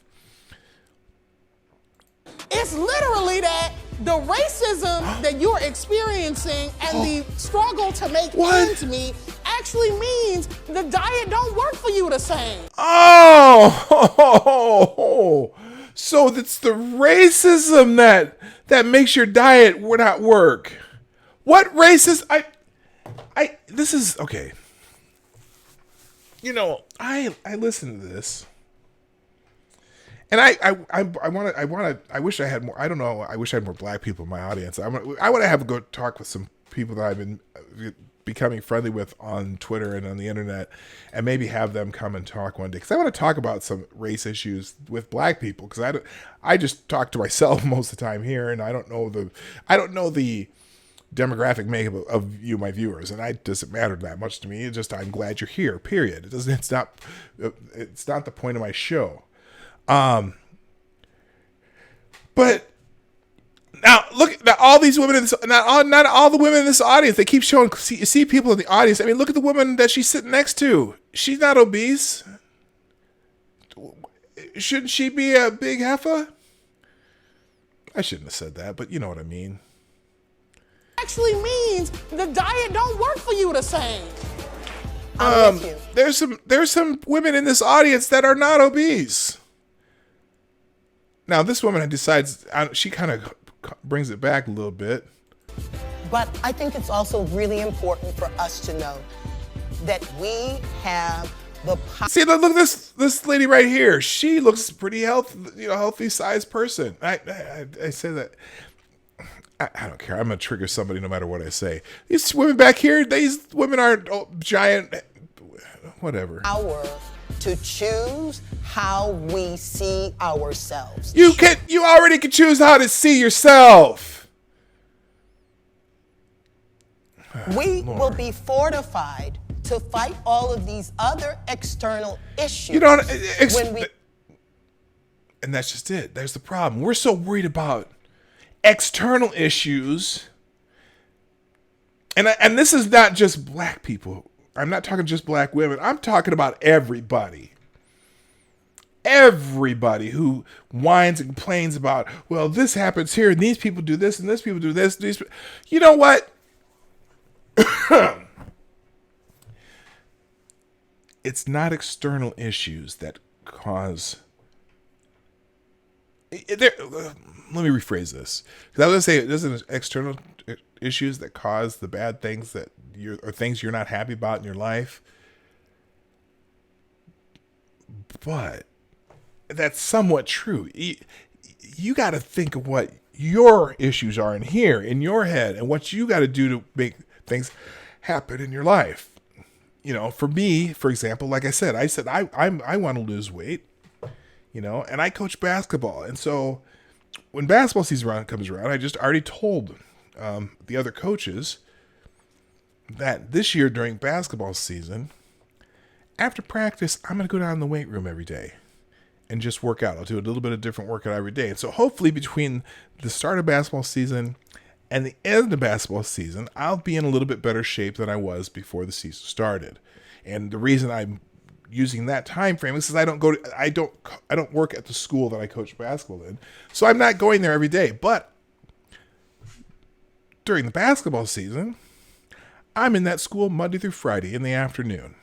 It's literally that the racism that you're experiencing and the struggle to make ends meet actually means the diet don't work for you the same. Oh, so it's the racism that makes your diet not work. What racism? This is okay. I listen to this, and I wish I had more. I don't know. I wish I had more black people in my audience. I want to have a go talk with some people that I've been becoming friendly with on Twitter and on the internet, and maybe have them come and talk one day, because I want to talk about some race issues with black people, because I just talk to myself most of the time here, and I don't know the demographic makeup of you, my viewers, and it doesn't matter that much to me. It's just I'm glad you're here. Period. It's not the point of my show. But now look at all these women in this. Not all the women in this audience. They keep showing. See people in the audience. I mean, look at the woman that she's sitting next to. She's not obese. Shouldn't she be a big heifer? I shouldn't have said that, but you know what I mean. Actually means the diet don't work for you the same. There's some women in this audience that are not obese. Now this woman decides, she kind of brings it back a little bit. But I think it's also really important for us to know that we have the power. See, look at this lady right here. She looks pretty healthy, healthy sized person. I say that. I don't care. I'm going to trigger somebody no matter what I say. These women back here, these women aren't giant, whatever. Power to choose how we see ourselves. You already can choose how to see yourself. We will be fortified to fight all of these other external issues. And that's just it. There's the problem. We're so worried about external issues, and this is not just black people. I'm not talking just black women. I'm talking about everybody. Everybody who whines and complains about, well, this happens here, and these people do this, and this people do this. You know what? It's not external issues that cause. Let me rephrase this, because I was going to say it isn't external issues that cause the bad things or things you're not happy about in your life. But that's somewhat true. You got to think of what your issues are in here, in your head, and what you got to do to make things happen in your life. For me, for example, like I said I want to lose weight, and I coach basketball. And so when basketball season comes around, I just already told the other coaches that this year during basketball season, after practice, I'm going to go down in the weight room every day and just work out. I'll do a little bit of different workout every day. And so hopefully between the start of basketball season and the end of basketball season, I'll be in a little bit better shape than I was before the season started. And the reason I'm using that time frame is because I don't work at the school that I coach basketball in. So I'm not going there every day. But during the basketball season, I'm in that school Monday through Friday in the afternoon,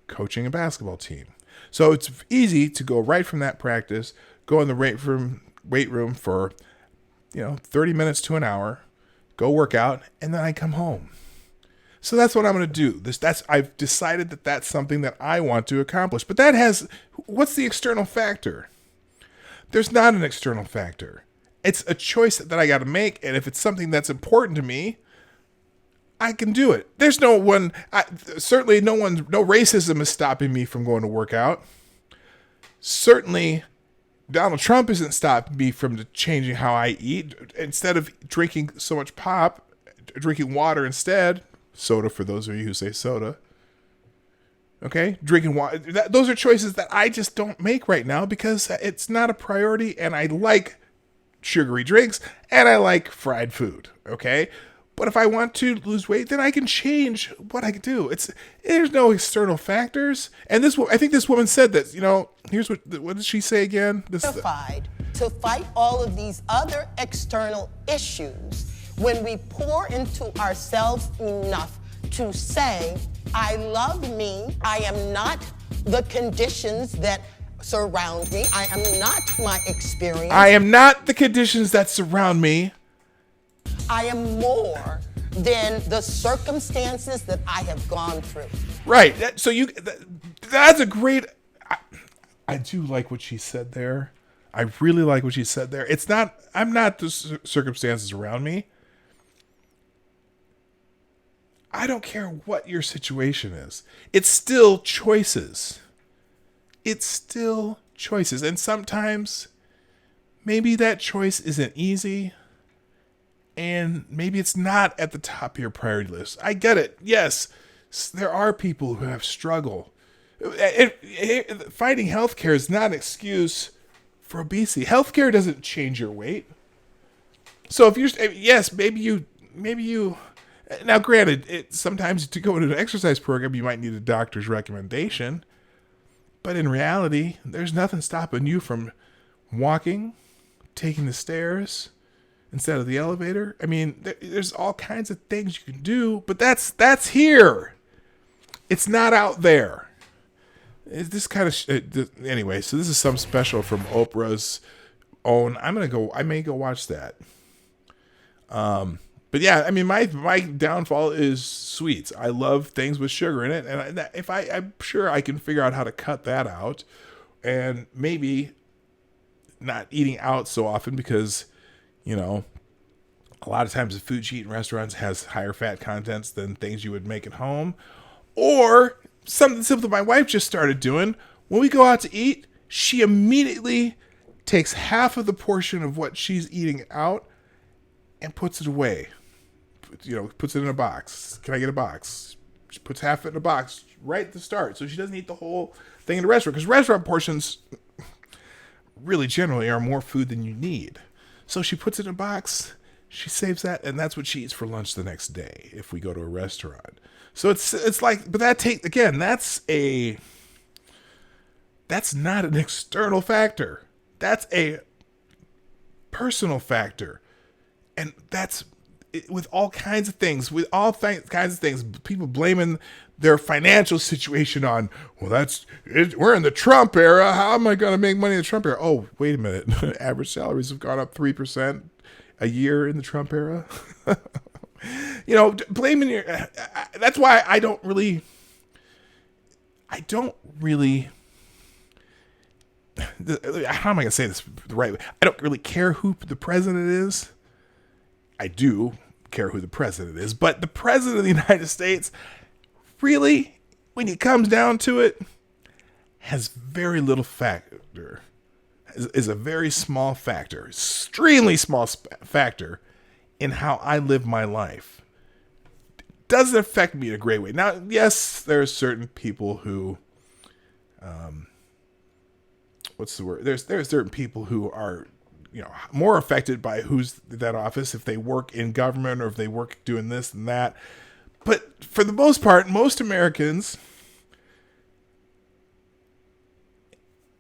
coaching a basketball team. So it's easy to go right from that practice, go in the weight room for 30 minutes to an hour, go work out, and then I come home. So that's what I'm going to do. I've decided that that's something that I want to accomplish. But what's the external factor? There's not an external factor. It's a choice that I got to make, and if it's something that's important to me, I can do it. There's no racism is stopping me from going to work out. Certainly, Donald Trump isn't stopping me from changing how I eat. Instead of drinking so much pop, drinking water instead. Soda, for those of you who say soda. Okay? Drinking water. Those are choices that I just don't make right now because it's not a priority, and I like sugary drinks, and I like fried food. Okay? But if I want to lose weight, then I can change what I can do. There's no external factors. And I think this woman said that, here's what did she say again? Unified to fight all of these other external issues when we pour into ourselves enough to say, I love me. I am not the conditions that surround me. I am not my experience. I am not the conditions that surround me. I am more than the circumstances that I have gone through. Right. That's a great. I do like what she said there. I really like what she said there. I'm not the circumstances around me. I don't care what your situation is. It's still choices. It's still choices. And sometimes maybe that choice isn't easy. And maybe it's not at the top of your priority list. I get it. Yes, there are people who have struggled. Fighting healthcare is not an excuse for obesity. Healthcare doesn't change your weight. So if maybe you. Now, granted, sometimes to go into an exercise program, you might need a doctor's recommendation. But in reality, there's nothing stopping you from walking, taking the stairs instead of the elevator. I mean, there's all kinds of things you can do, but that's here. It's not out there. It's this kind of anyway. So this is some special from Oprah's own. I may go watch that. But yeah, I mean, my downfall is sweets. I love things with sugar in it, and I'm sure I can figure out how to cut that out, and maybe not eating out so often because, a lot of times the food you eat in restaurants has higher fat contents than things you would make at home, or something simple my wife just started doing. When we go out to eat, she immediately takes half of the portion of what she's eating out and puts it away. Puts it in a box. Can I get a box? She puts half of it in a box right at the start, so she doesn't eat the whole thing in the restaurant, because restaurant portions really generally are more food than you need. So she puts it in a box, she saves that, and that's what she eats for lunch the next day if we go to a restaurant. So it's like, but that's That's not an external factor. That's a personal factor. And that's with all kinds of things, kinds of things, people blaming their financial situation on, well, we're in the Trump era. How am I going to make money in the Trump era? Oh, wait a minute. Average salaries have gone up 3% a year in the Trump era. Blaming that's why I don't really, how am I going to say this the right way? I don't really care who the president is. I do care who the president is, but the president of the United States, really, when it comes down to it, has very little factor. Is a very small factor, extremely small factor in how I live my life. Doesn't affect me in a great way. Now, yes, there are certain people who, what's the word? There are certain people who are, more affected by who's that office, if they work in government or if they work doing this and that. But for the most part, most Americans,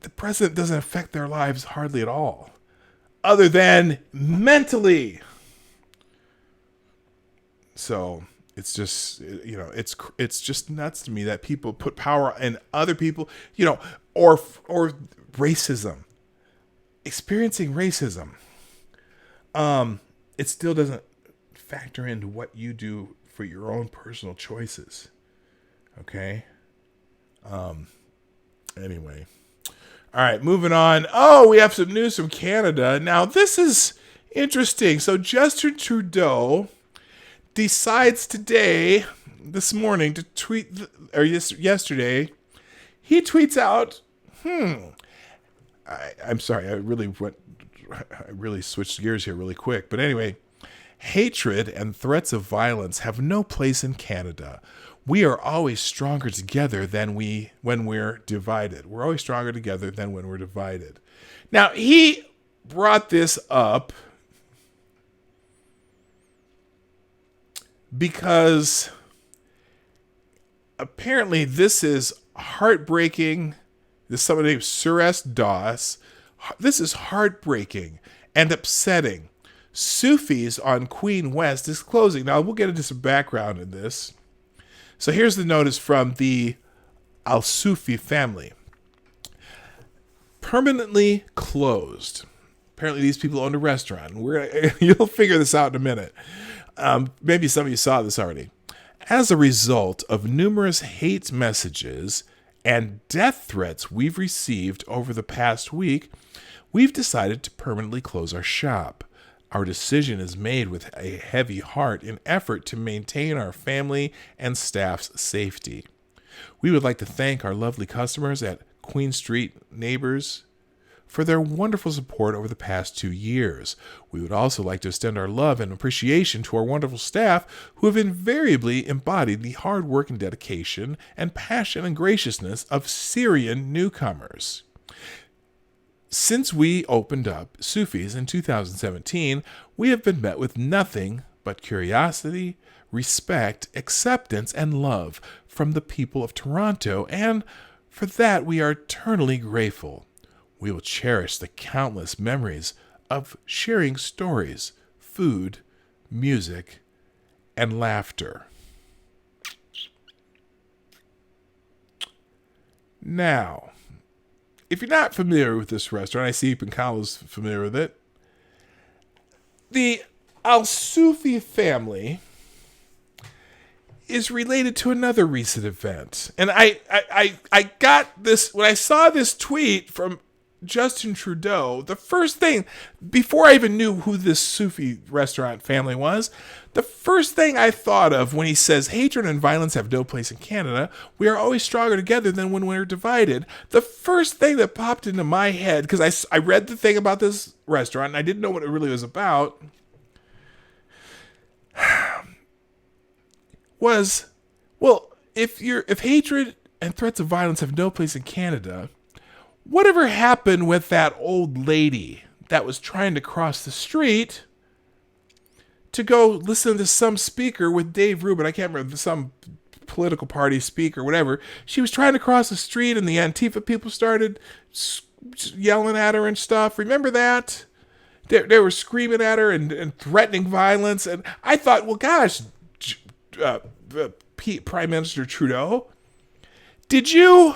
the president doesn't affect their lives hardly at all, other than mentally. So it's just, it's just nuts to me that people put power in other people, or racism. Experiencing racism, it still doesn't factor into what you do for your own personal choices. Okay. Anyway. All right, moving on. Oh, we have some news from Canada. Now, this is interesting. So Justin Trudeau decides this morning, to tweet, yesterday, he tweets out, I'm sorry, I really switched gears here really quick. But anyway, hatred and threats of violence have no place in Canada. We are always stronger together than when we're divided. We're always stronger together than when we're divided. Now, he brought this up because apparently this is heartbreaking. This is someone named Suresh Das. This is heartbreaking and upsetting. Sufis on Queen West is closing. Now, we'll get into some background in this. So here's the notice from the Al-Sufi family. Permanently closed. Apparently these people owned a restaurant. You'll figure this out in a minute. Maybe some of you saw this already. As a result of numerous hate messages and death threats we've received over the past week, we've decided to permanently close our shop. Our decision is made with a heavy heart in effort to maintain our family and staff's safety. We would like to thank our lovely customers at Queen Street Neighbors for their wonderful support over the past 2 years. We would also like to extend our love and appreciation to our wonderful staff who have invariably embodied the hard work and dedication and passion and graciousness of Syrian newcomers. Since we opened up Sufis in 2017, we have been met with nothing but curiosity, respect, acceptance, and love from the people of Toronto, and for that we are eternally grateful. We will cherish the countless memories of sharing stories, food, music, and laughter. Now, if you're not familiar with this restaurant, I see Pinkala's familiar with it. The Al-Sufi family is related to another recent event. And I got this, when I saw this tweet from Justin Trudeau, the first thing, before I even knew who this Sufi restaurant family was, the first thing I thought of when he says hatred and violence have no place in Canada, we are always stronger together than when we're divided, the first thing that popped into my head, because I read the thing about this restaurant and I didn't know what it really was about, was, well, if hatred and threats of violence have no place in Canada, whatever happened with that old lady that was trying to cross the street to go listen to some speaker with Dave Rubin? I can't remember, some political party speaker, whatever. She was trying to cross the street, and the Antifa people started yelling at her and stuff. Remember that? They were screaming at her and threatening violence. And I thought, well, gosh, Prime Minister Trudeau, did you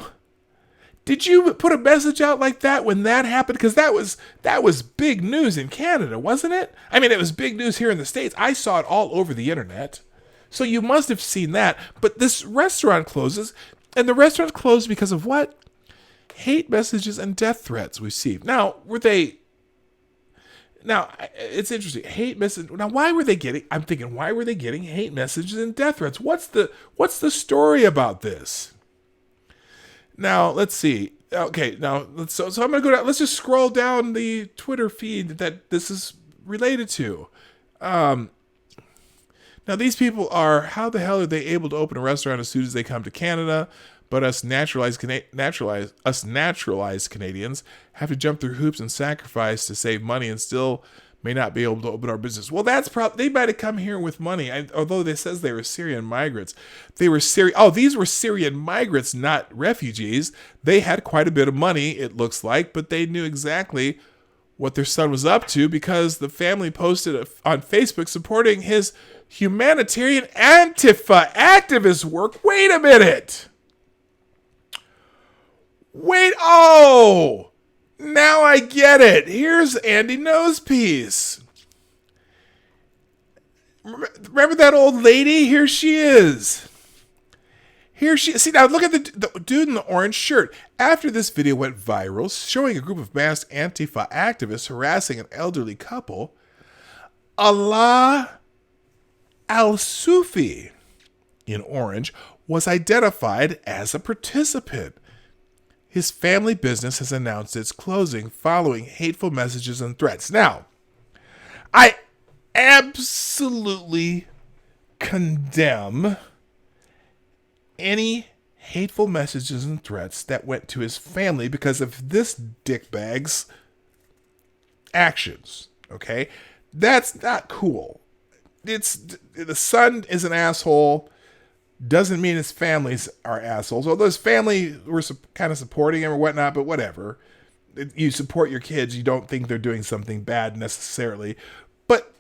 put a message out like that when that happened? Because that was big news in Canada, wasn't it? I mean, it was big news here in the States. I saw it all over the internet. So you must have seen that. But this restaurant closes, and the restaurant closed because of what? Hate messages and death threats received. Now, it's interesting. Hate message. Now, why were they getting hate messages and death threats? What's the story about this? Now, let's see. Okay, now so I'm gonna go down. Let's just scroll down the Twitter feed that this is related to. Now, these people are, how the hell are they able to open a restaurant as soon as they come to Canada? But us naturalized Canadians have to jump through hoops and sacrifice to save money and still may not be able to open our business. Well, that's they might have come here with money. Although they says they were Syrian migrants. These were Syrian migrants, not refugees. They had quite a bit of money, it looks like, but they knew exactly what their son was up to because the family posted on Facebook supporting his humanitarian Antifa activist work. Wait a minute. Now I get it. Here's Andy Nosepiece. Remember that old lady? Here she is. See, now look at the dude in the orange shirt. After this video went viral, showing a group of masked Antifa activists harassing an elderly couple, Allah Al-Sufi in orange was identified as a participant. His family business has announced its closing following hateful messages and threats. Now, I absolutely condemn any hateful messages and threats that went to his family because of this dickbag's actions. Okay? That's not cool. The son is an asshole. Doesn't mean his families are assholes. Although his family were kind of supporting him or whatnot, but whatever. You support your kids. You don't think they're doing something bad necessarily. But,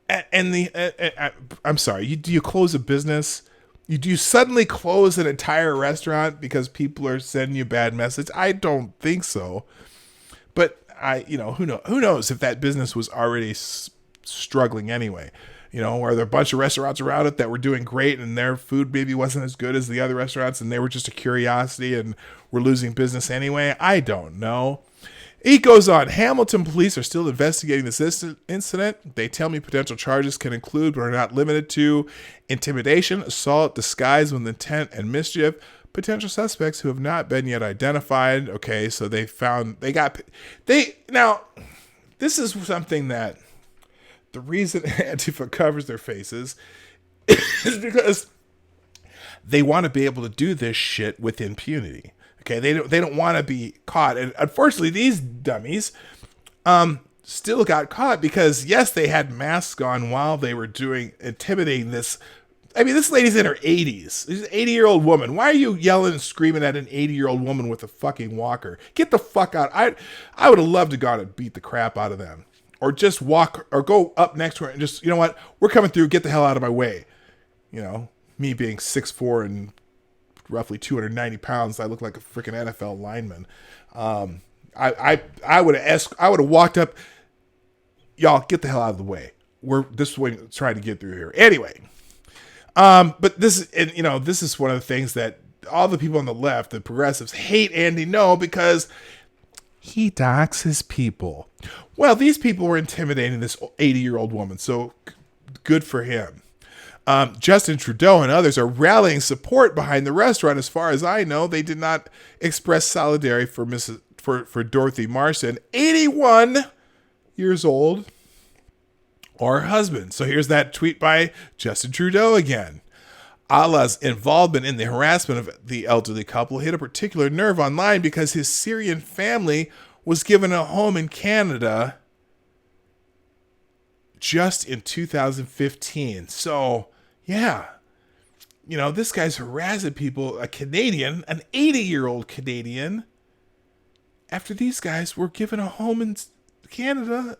I'm sorry, do you close a business? Do you suddenly close an entire restaurant because people are sending you bad message? I don't think so. But who knows if that business was already struggling anyway. Are there a bunch of restaurants around it that were doing great and their food maybe wasn't as good as the other restaurants and they were just a curiosity and were losing business anyway? I don't know. He goes on. Hamilton police are still investigating this incident. They tell me potential charges can include but are not limited to intimidation, assault, disguise with intent, and mischief. Potential suspects who have not been yet identified. Okay, so now, this is something that the reason Antifa covers their faces is because they want to be able to do this shit with impunity. Okay, they don't want to be caught, and unfortunately, these dummies still got caught because yes, they had masks on while they were intimidating this. I mean, this lady's in her 80s. She's an 80-year-old woman. Why are you yelling and screaming at an 80-year-old woman with a fucking walker? Get the fuck out! I would have loved to go out and beat the crap out of them. Or just walk or go up next to her and just, you know what? We're coming through. Get the hell out of my way. Me being 6'4" and roughly 290 pounds, I look like a freaking NFL lineman. I would have walked up. Y'all, get the hell out of the way. This is what we're trying to get through here. Anyway, but this is one of the things that all the people on the left, the progressives, hate Andy because he doxes people. Well, these people were intimidating this 80-year-old woman, so good for him. Justin Trudeau and others are rallying support behind the restaurant. As far as I know, they did not express solidarity for Dorothy Marston, 81 years old, or her husband. So here's that tweet by Justin Trudeau again. Allah's involvement in the harassment of the elderly couple hit a particular nerve online because his Syrian family was given a home in Canada just in 2015. So, yeah, this guy's harassing people, a Canadian, an 80-year-old Canadian, after these guys were given a home in Canada,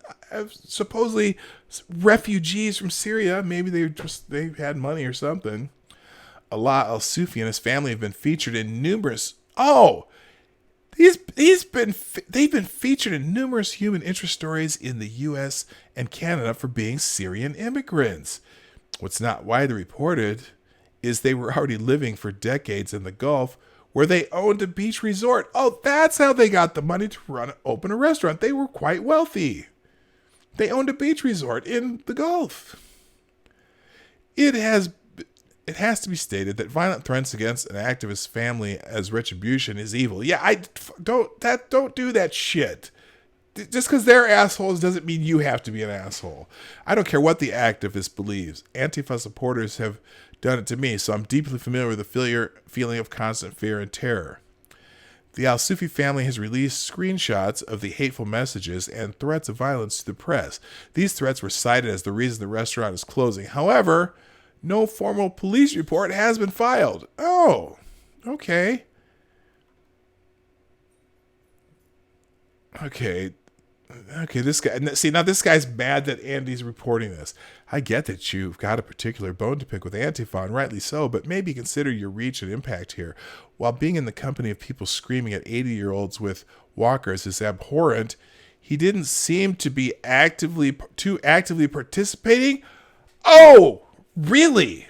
supposedly refugees from Syria. Maybe they had money or something. Allah Al Sufi and his family have been featured in numerous. They've been featured in numerous human interest stories in the U.S. and Canada for being Syrian immigrants. What's not widely reported is they were already living for decades in the Gulf, where they owned a beach resort. Oh, that's how they got the money to open a restaurant. They were quite wealthy. They owned a beach resort in the Gulf. It has to be stated that violent threats against an activist's family as retribution is evil. Yeah, don't do that shit. Just because they're assholes doesn't mean you have to be an asshole. I don't care what the activist believes. Antifa supporters have done it to me, so I'm deeply familiar with the feeling of constant fear and terror. The Al-Sufi family has released screenshots of the hateful messages and threats of violence to the press. These threats were cited as the reason the restaurant is closing. However, no formal police report has been filed. Oh, okay. Okay, this guy. See, now this guy's mad that Andy's reporting this. I get that you've got a particular bone to pick with Antifa, and rightly so, but maybe consider your reach and impact here. While being in the company of people screaming at 80-year-olds with walkers is abhorrent, he didn't seem to be actively participating. Oh, really?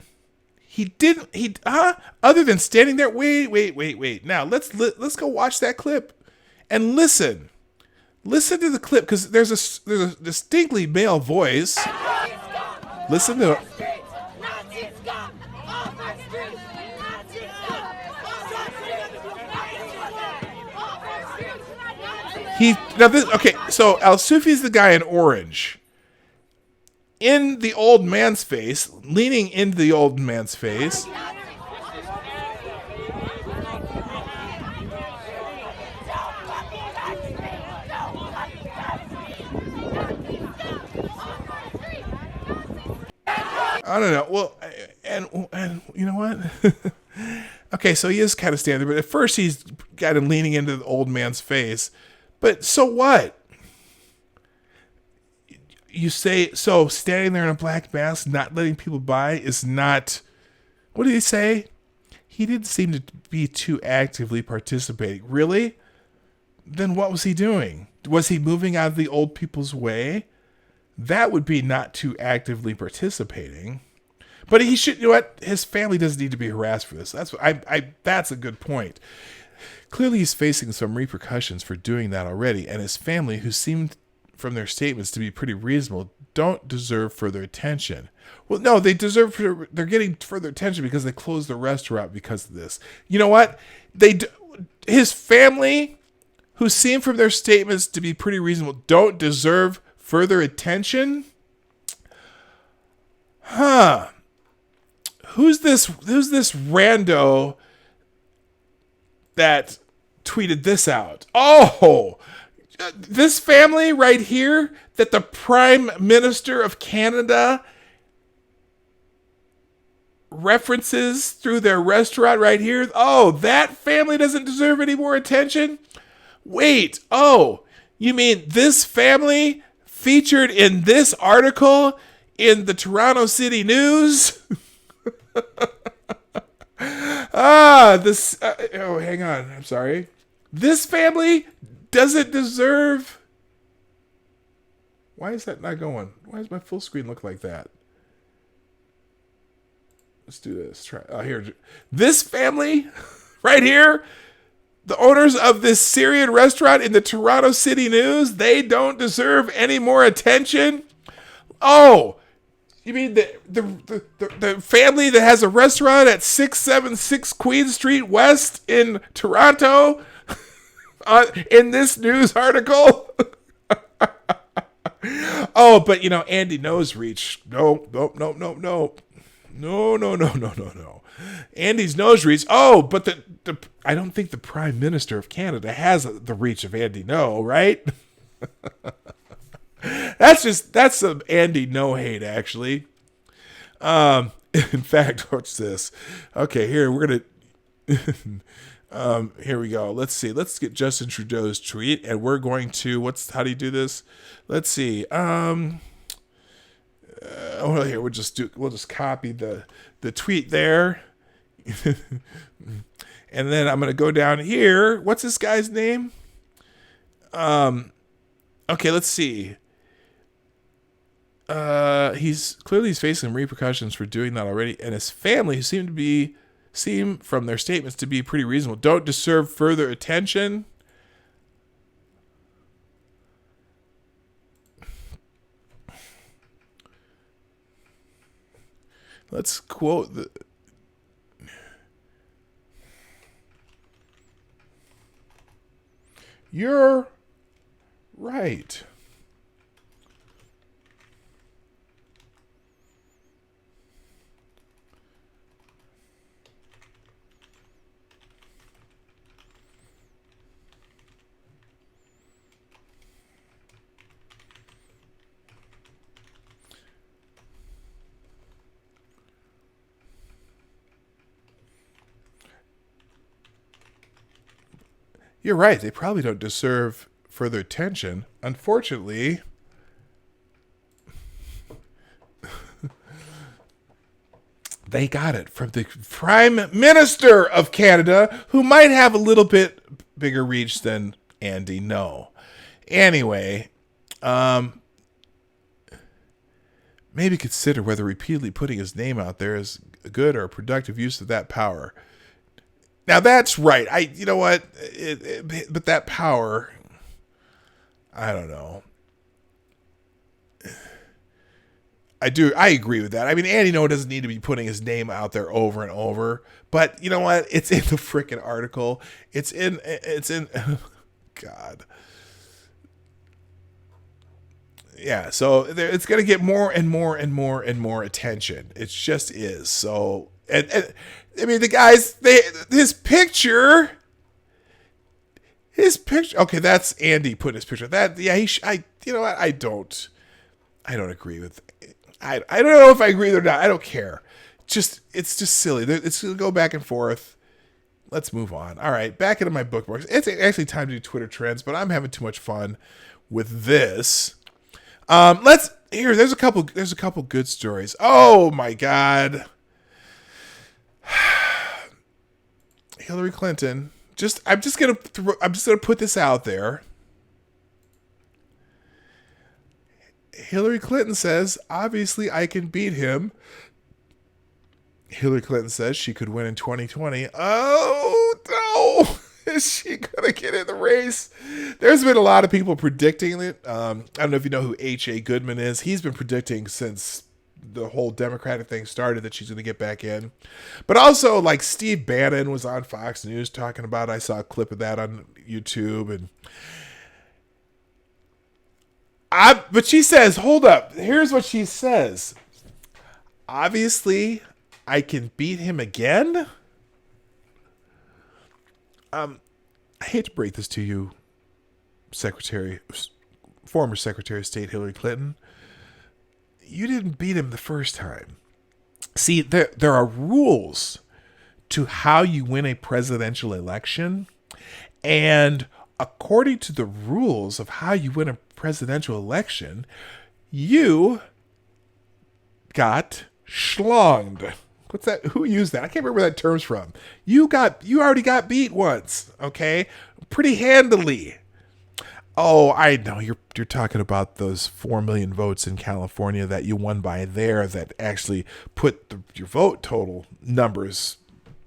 He didn't. Other than standing there. Wait. Now let's go watch that clip and listen. Listen to the clip, because there's a distinctly male voice. Listen to it. So Al-Sufi's the guy in orange. In the old man's face, leaning into the old man's face. I don't know. Well, and you know what? Okay, so he is kind of standing there, but at first he's got him leaning into the old man's face. But so what? You say, so standing there in a black mask, not letting people by is not... What did he say? He didn't seem to be too actively participating. Really? Then what was he doing? Was he moving out of the old people's way? That would be not too actively participating. But he should, you know what? His family doesn't need to be harassed for this. That's a good point. Clearly he's facing some repercussions for doing that already, and his family, who seemed from their statements to be pretty reasonable, don't deserve further attention. Well, no, they're getting further attention because they closed the restaurant because of this. You know what? His family, who seem from their statements to be pretty reasonable, don't deserve further attention? Huh. Who's this rando that tweeted this out? Oh, this family right here that the Prime Minister of Canada references through their restaurant right here. Oh, that family doesn't deserve any more attention? Wait, you mean this family featured in this article in the Toronto City News? Hang on. I'm sorry. This family doesn't deserve... Why is that not going? Why does my full screen look like that? Let's do this. Here. This family right here, the owners of this Syrian restaurant in the Toronto City News, they don't deserve any more attention? Oh, you mean the family that has a restaurant at 676 Queen Street West in Toronto in this news article? Oh, but Andy knows reach. No. Andy's nose reach. Oh, but I don't think the Prime Minister of Canada has the reach of Andy No, right? That's some Andy No hate, actually. In fact, watch this. Okay, here we're gonna. Here we go. Let's see. Let's get Justin Trudeau's tweet, and we're going to. How do you do this? Let's see. Well, here we'll just copy the tweet there, and then I'm gonna go down here. What's this guy's name? Okay, let's see. He's facing repercussions for doing that already, and his family seem from their statements to be pretty reasonable. Don't deserve further attention. Let's quote the. You're right. You're right. They probably don't deserve further attention. Unfortunately, they got it from the Prime Minister of Canada, who might have a little bit bigger reach than Andy. No. Anyway, maybe consider whether repeatedly putting his name out there is a good or a productive use of that power. Now that's right. You know what? But that power, I don't know. I agree with that. I mean, Andy doesn't need to be putting his name out there over and over. But you know what? It's in the freaking article. It's in. God. Yeah. So it's gonna get more and more and more and more attention. It just is. So and I mean, the guys. His picture. Okay, that's Andy putting his picture. You know what? I don't agree with. I don't know if I agree or not. I don't care. It's just silly. It's gonna go back and forth. Let's move on. All right, back into my bookmarks. It's actually time to do Twitter trends, but I'm having too much fun with this. There's a couple good stories. Oh my God. Hillary Clinton. I'm just gonna put this out there. Hillary Clinton says, obviously I can beat him. Hillary Clinton says she could win in 2020. Oh, no. Is she going to get in the race? There's been a lot of people predicting it. I don't know if you know who H.A. Goodman is. He's been predicting since the whole Democratic thing started that she's going to get back in. But also, like, Steve Bannon was on Fox News talking about, I saw a clip of that on YouTube, and but she says, hold up. Here's what she says. Obviously, I can beat him again. I hate to break this to you, former Secretary of State Hillary Clinton. You didn't beat him the first time. See, there are rules to how you win a presidential election, and according to the rules of how you win a presidential election, you got schlonged. What's that? Who used that? I can't remember where that term's from. You already got beat once, okay? Pretty handily. Oh, I know you're talking about those 4 million votes in California that you won by there that actually put your vote total numbers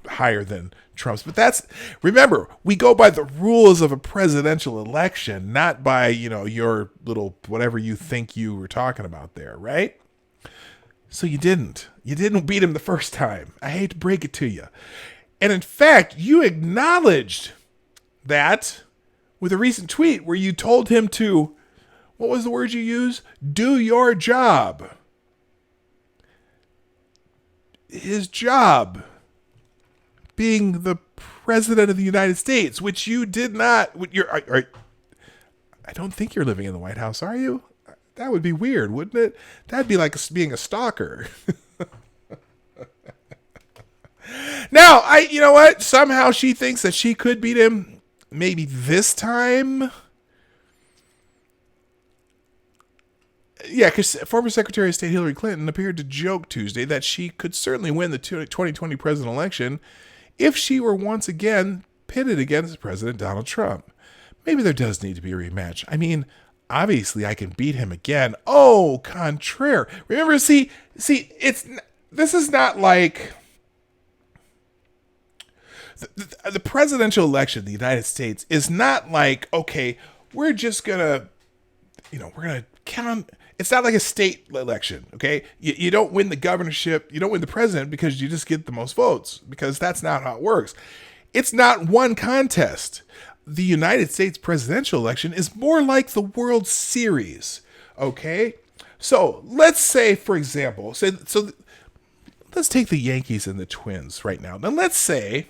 higher than Trump's. But remember, we go by the rules of a presidential election, not by, your little whatever you think you were talking about there, right? So you didn't beat him the first time. I hate to break it to you. And in fact, you acknowledged that with a recent tweet where you told him to, what was the word you used? Do your job. His job being the president of the United States, which you did not. I don't think you're living in the White House, are you? That would be weird, wouldn't it? That'd be like being a stalker. Now, you know what? Somehow she thinks that she could beat him maybe this time. Yeah, because former Secretary of State Hillary Clinton appeared to joke Tuesday that she could certainly win the 2020 presidential election if she were once again pitted against President Donald Trump. Maybe there does need to be a rematch. I mean, obviously I can beat him again. Oh, contraire. Remember, this is not like the presidential election in the United States is not like, okay, we're just gonna, we're gonna count. It's not like a state election, okay? You don't win the governorship, you don't win the president because you just get the most votes, because that's not how it works. It's not one contest. The United States presidential election is more like the World Series, okay? So let's say, for example, let's take the Yankees and the Twins right now. Now let's say,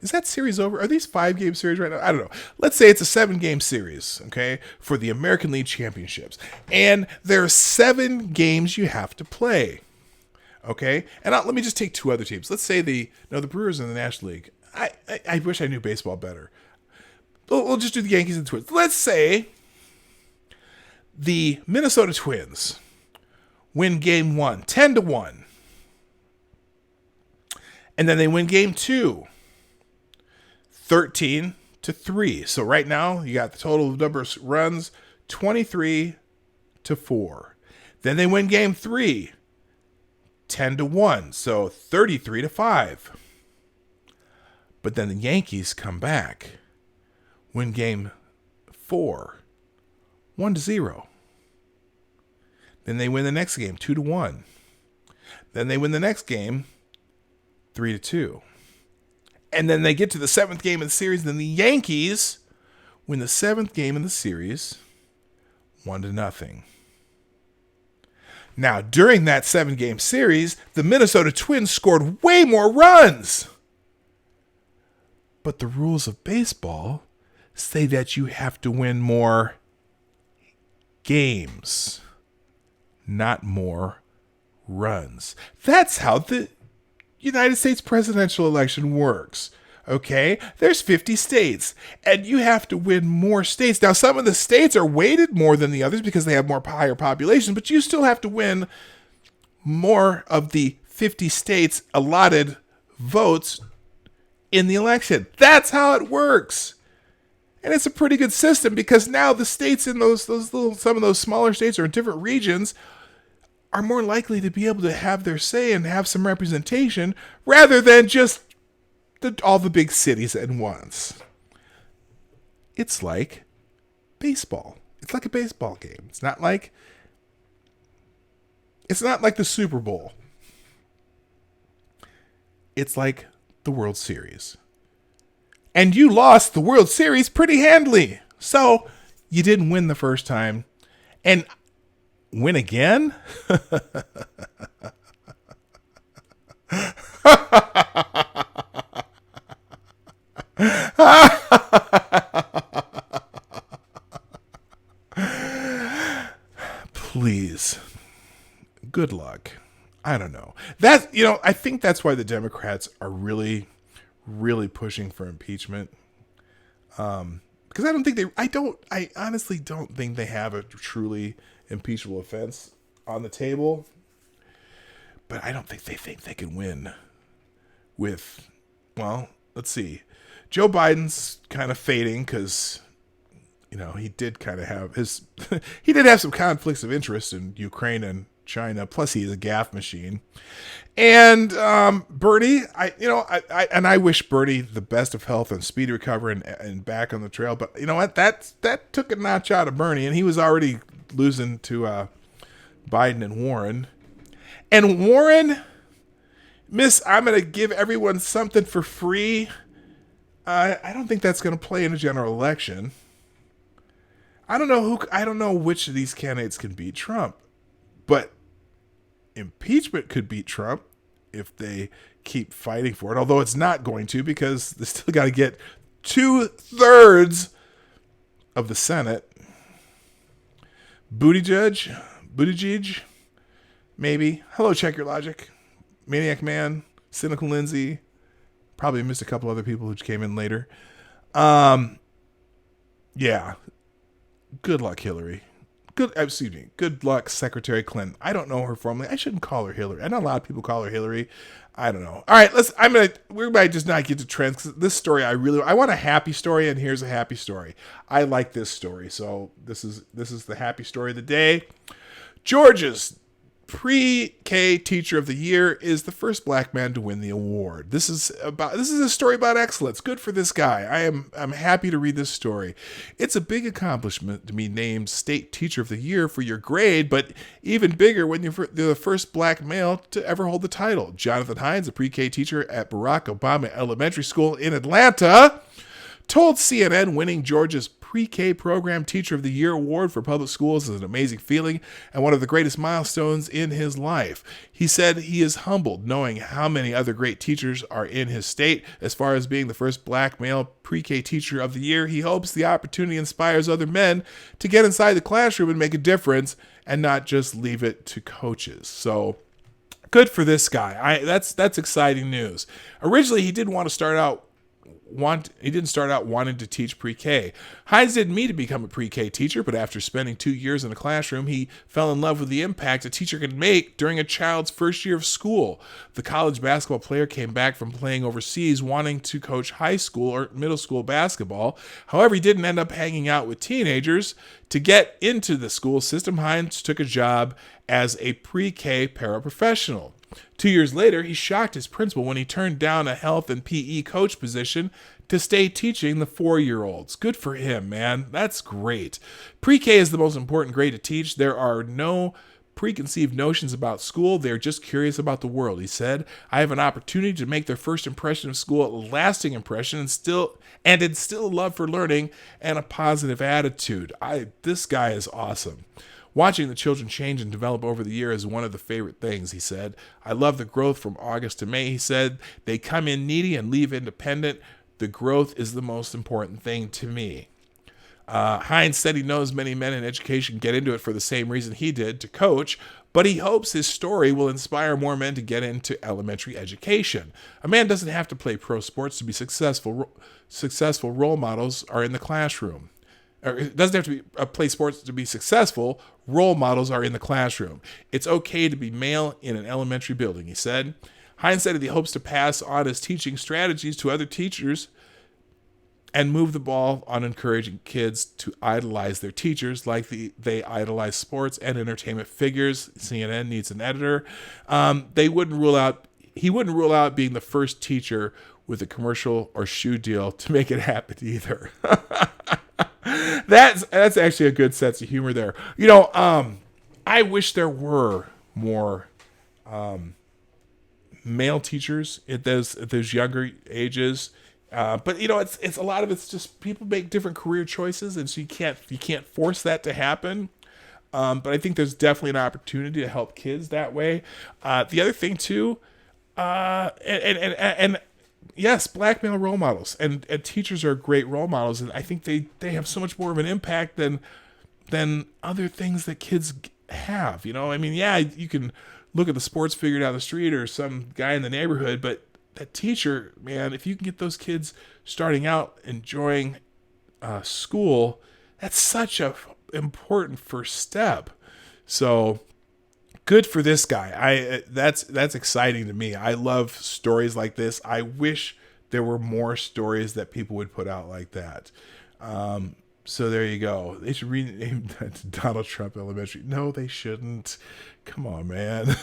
is that series over? Are these 5-game series right now? I don't know. Let's say it's a 7-game series, okay, for the American League Championships. And there are 7 games you have to play, okay? And let me just take 2 other teams. Let's say the Brewers in the National League. I wish I knew baseball better. We'll just do the Yankees and the Twins. Let's say the Minnesota Twins win game 1, 10-1. And then they win game 2, 13-3. So right now you got the total number of runs 23-4. Then they win game 3, 10-1. So 33-5. But then the Yankees come back, win game 4, 1-0. Then they win the next game 2-1. Then they win the next game 3-2. And then they get to the 7th game of the series. Then the Yankees win the 7th game of the series 1-0. Now, during that 7-game series, the Minnesota Twins scored way more runs. But the rules of baseball say that you have to win more games, not more runs. That's how the United States presidential election works. Okay? There's 50 states, and you have to win more states. Now, some of the states are weighted more than the others because they have more higher populations, but you still have to win more of the 50 states allotted votes in the election. That's how it works. And it's a pretty good system because now the states in those little, some of those smaller states or in different regions are more likely to be able to have their say and have some representation rather than just all the big cities at once. It's like baseball. It's like a baseball game. It's not like the Super Bowl. It's like the World Series. And you lost the World Series pretty handily. So you didn't win the first time. And win again? Please. Good luck. I don't know. I think that's why the Democrats are really, really pushing for impeachment. Because I honestly don't think they have a truly impeachable offense on the table. But I don't think they can win with, well, let's see. Joe Biden's kind of fading because, he did kind of have he did have some conflicts of interest in Ukraine and China. Plus, he is a gaffe machine. And Bernie, I wish Bernie the best of health and speedy recovery and back on the trail. But you know what? That took a notch out of Bernie, and he was already losing to Biden and Warren. And Warren, I'm going to give everyone something for free. I don't think that's going to play in a general election. I don't know which of these candidates can beat Trump, but impeachment could beat Trump if they keep fighting for it. Although it's not going to, because they still got to get 2/3 of the Senate. Buttigieg, maybe. Hello, Check Your Logic. Maniac Man, Cynical Lindsay, Probably missed a couple other people who came in later. Yeah. Good luck, Hillary. Good luck, Secretary Clinton. I don't know her formally. I shouldn't call her Hillary. I know a lot of people call her Hillary. I don't know. All right, we might just not get to trends, because this story I want a happy story, and here's a happy story. I like this story, so this is the happy story of the day. Georgia's pre-K teacher of the year is the first black man to win the award. This is a story about excellence. Good for this guy. I'm happy to read this story. It's a big accomplishment to be named state teacher of the year for your grade, but even bigger when you're the first black male to ever hold the title. Jonathan Hines, a pre-K teacher at Barack Obama Elementary School in Atlanta, told CNN winning Georgia's pre-K program teacher of the year award for public schools is an amazing feeling and one of the greatest milestones in his life. He said he is humbled knowing how many other great teachers are in his state. As far as being the first black male pre-K teacher of the year, he hopes the opportunity inspires other men to get inside the classroom and make a difference and not just leave it to coaches. So good for this guy. That's exciting news. Originally, he didn't start out wanting to teach pre-K. Hines didn't mean to become a pre-K teacher, but after spending 2 years in a classroom, he fell in love with the impact a teacher can make during a child's first year of school. The college basketball player came back from playing overseas wanting to coach high school or middle school basketball. However, he didn't end up hanging out with teenagers. To get into the school system, Hines took a job as a pre-K paraprofessional. 2 years later, he shocked his principal when he turned down a health and PE coach position to stay teaching the 4-year-olds. Good for him, man. That's great. Pre-K is the most important grade to teach. There are no preconceived notions about school. They're just curious about the world, he said. I have an opportunity to make their first impression of school a lasting impression and instill a love for learning and a positive attitude. This guy is awesome. Watching the children change and develop over the year is one of the favorite things, he said. I love the growth from August to May, he said. They come in needy and leave independent. The growth is the most important thing to me. Hines said he knows many men in education get into it for the same reason he did, to coach, but he hopes his story will inspire more men to get into elementary education. A man doesn't have to play pro sports to be successful. Successful role models are in the classroom. Or it doesn't have to play sports to be successful. Role models are in the classroom. It's okay to be male in an elementary building, he said. Hines said that he hopes to pass on his teaching strategies to other teachers and move the ball on encouraging kids to idolize their teachers like they idolize sports and entertainment figures. CNN needs an editor. He wouldn't rule out being the first teacher with a commercial or shoe deal to make it happen either. That's actually a good sense of humor there. I wish there were more male teachers at those younger ages. But it's a lot of it's just people make different career choices, and so you can't force that to happen. But I think there's definitely an opportunity to help kids that way. The other thing too, and yes, black male role models and teachers are great role models, and I think they have so much more of an impact than other things that kids have. You can look at the sports figure down the street or some guy in the neighborhood, but that teacher, man, if you can get those kids starting out enjoying school, that's such a important first step. So good for this guy. That's exciting to me. I love stories like this. I wish there were more stories that people would put out like that. So there you go. They should rename that to Donald Trump Elementary. No, they shouldn't. Come on, man.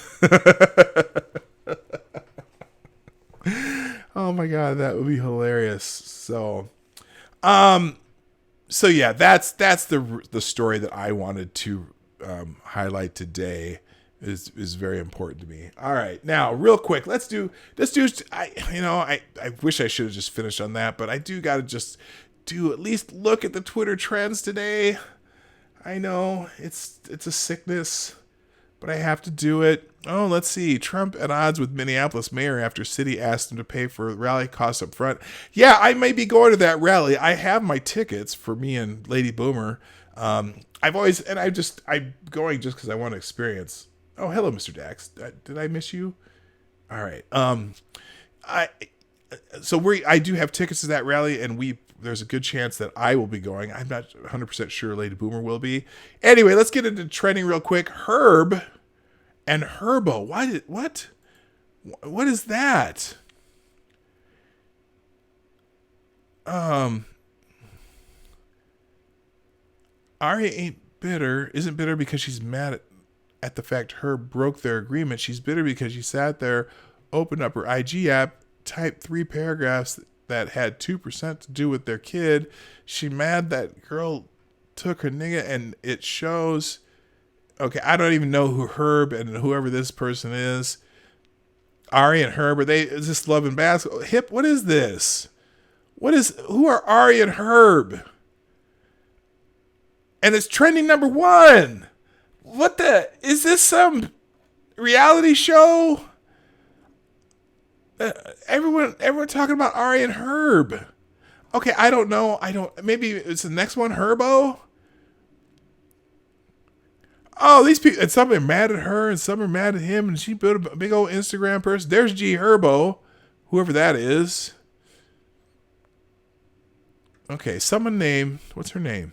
Oh my God, that would be hilarious. So yeah, that's the story that I wanted to highlight today. Is very important to me. All right, now real quick, let's do. I wish I should have just finished on that, but I do got to just do at least look at the Twitter trends today. I know it's a sickness, but I have to do it. Oh, let's see. Trump at odds with Minneapolis mayor after city asked him to pay for rally costs up front. Yeah, I may be going to that rally. I have my tickets for me and Lady Boomer. I'm going just because I want to experience. Oh, hello, Mr. Dax. Did I miss you? All right. I do have tickets to that rally, and there's a good chance that I will be going. I'm not 100% sure Lady Boomer will be. Anyway, let's get into trending real quick. Herb and Herbo. What is that? Arya isn't bitter because she's mad at the fact Herb broke their agreement. She's bitter because she sat there, opened up her IG app, typed 3 paragraphs that had 2% to do with their kid. She mad that girl took her nigga, and it shows. Okay, I don't even know who Herb and whoever this person is. Ari and Herb, is this love and basketball? What is this? Who are Ari and Herb? And it's trending #1. Is this some reality show? Everyone talking about Ari and Herb. Okay, I don't know. Maybe it's the next one, Herbo? Oh, these people, and some are mad at her and some are mad at him, and she built a big old Instagram person. There's G Herbo, whoever that is. Okay, what's her name?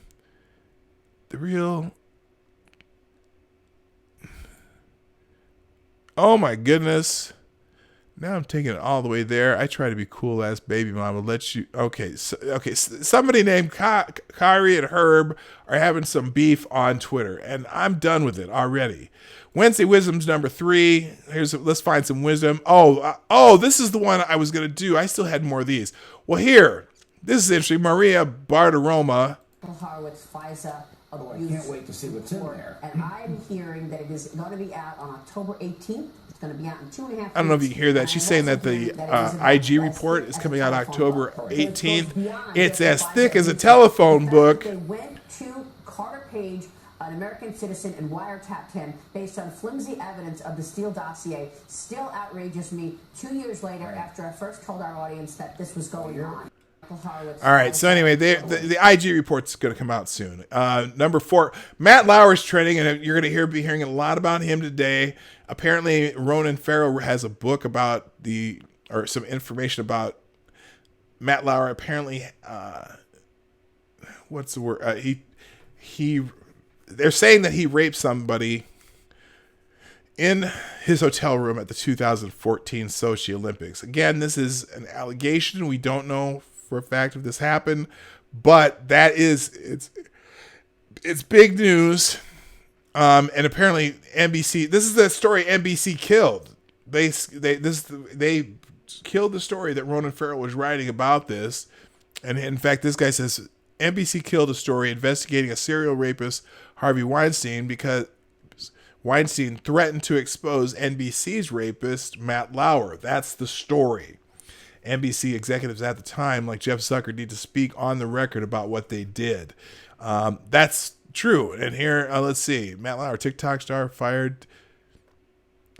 Oh my goodness. Now I'm taking it all the way there. I try to be cool ass baby mama. Somebody named Kyrie and Herb are having some beef on Twitter, and I'm done with it already. Wednesday Wisdom's #3. Let's find some wisdom. This is the one I was gonna do. I still had more of these. Well, this is interesting. Maria Bartiromo. Horowitz, FISA. I can't wait to see what's in there. And I'm hearing that it is going to be out on October 18th. It's going to be out in 2.5 weeks. I don't know if you can hear that. She's saying that the IG report is coming out October 18th. It's as thick as a telephone book. They went to Carter Page, an American citizen, and wiretapped him based on flimsy evidence of the Steele dossier. Still outrages me 2 years later after I first told our audience that this was going on. All right, so anyway, the IG report's going to come out soon. #4, Matt Lauer's trending, and you're going to be hearing a lot about him today. Apparently, Ronan Farrow has a book about some information about Matt Lauer. Apparently, what's the word? They're saying that he raped somebody in his hotel room at the 2014 Sochi Olympics. Again, this is an allegation. We don't know for a fact if this happened, but it's big news. And apparently NBC, this is the story NBC killed. They killed the story that Ronan Farrow was writing about this. And in fact, this guy says NBC killed a story investigating a serial rapist, Harvey Weinstein, because Weinstein threatened to expose NBC's rapist, Matt Lauer. That's the story. NBC executives at the time, like Jeff Zucker, need to speak on the record about what they did. That's true. And here, let's see. Matt Lauer, TikTok star, fired.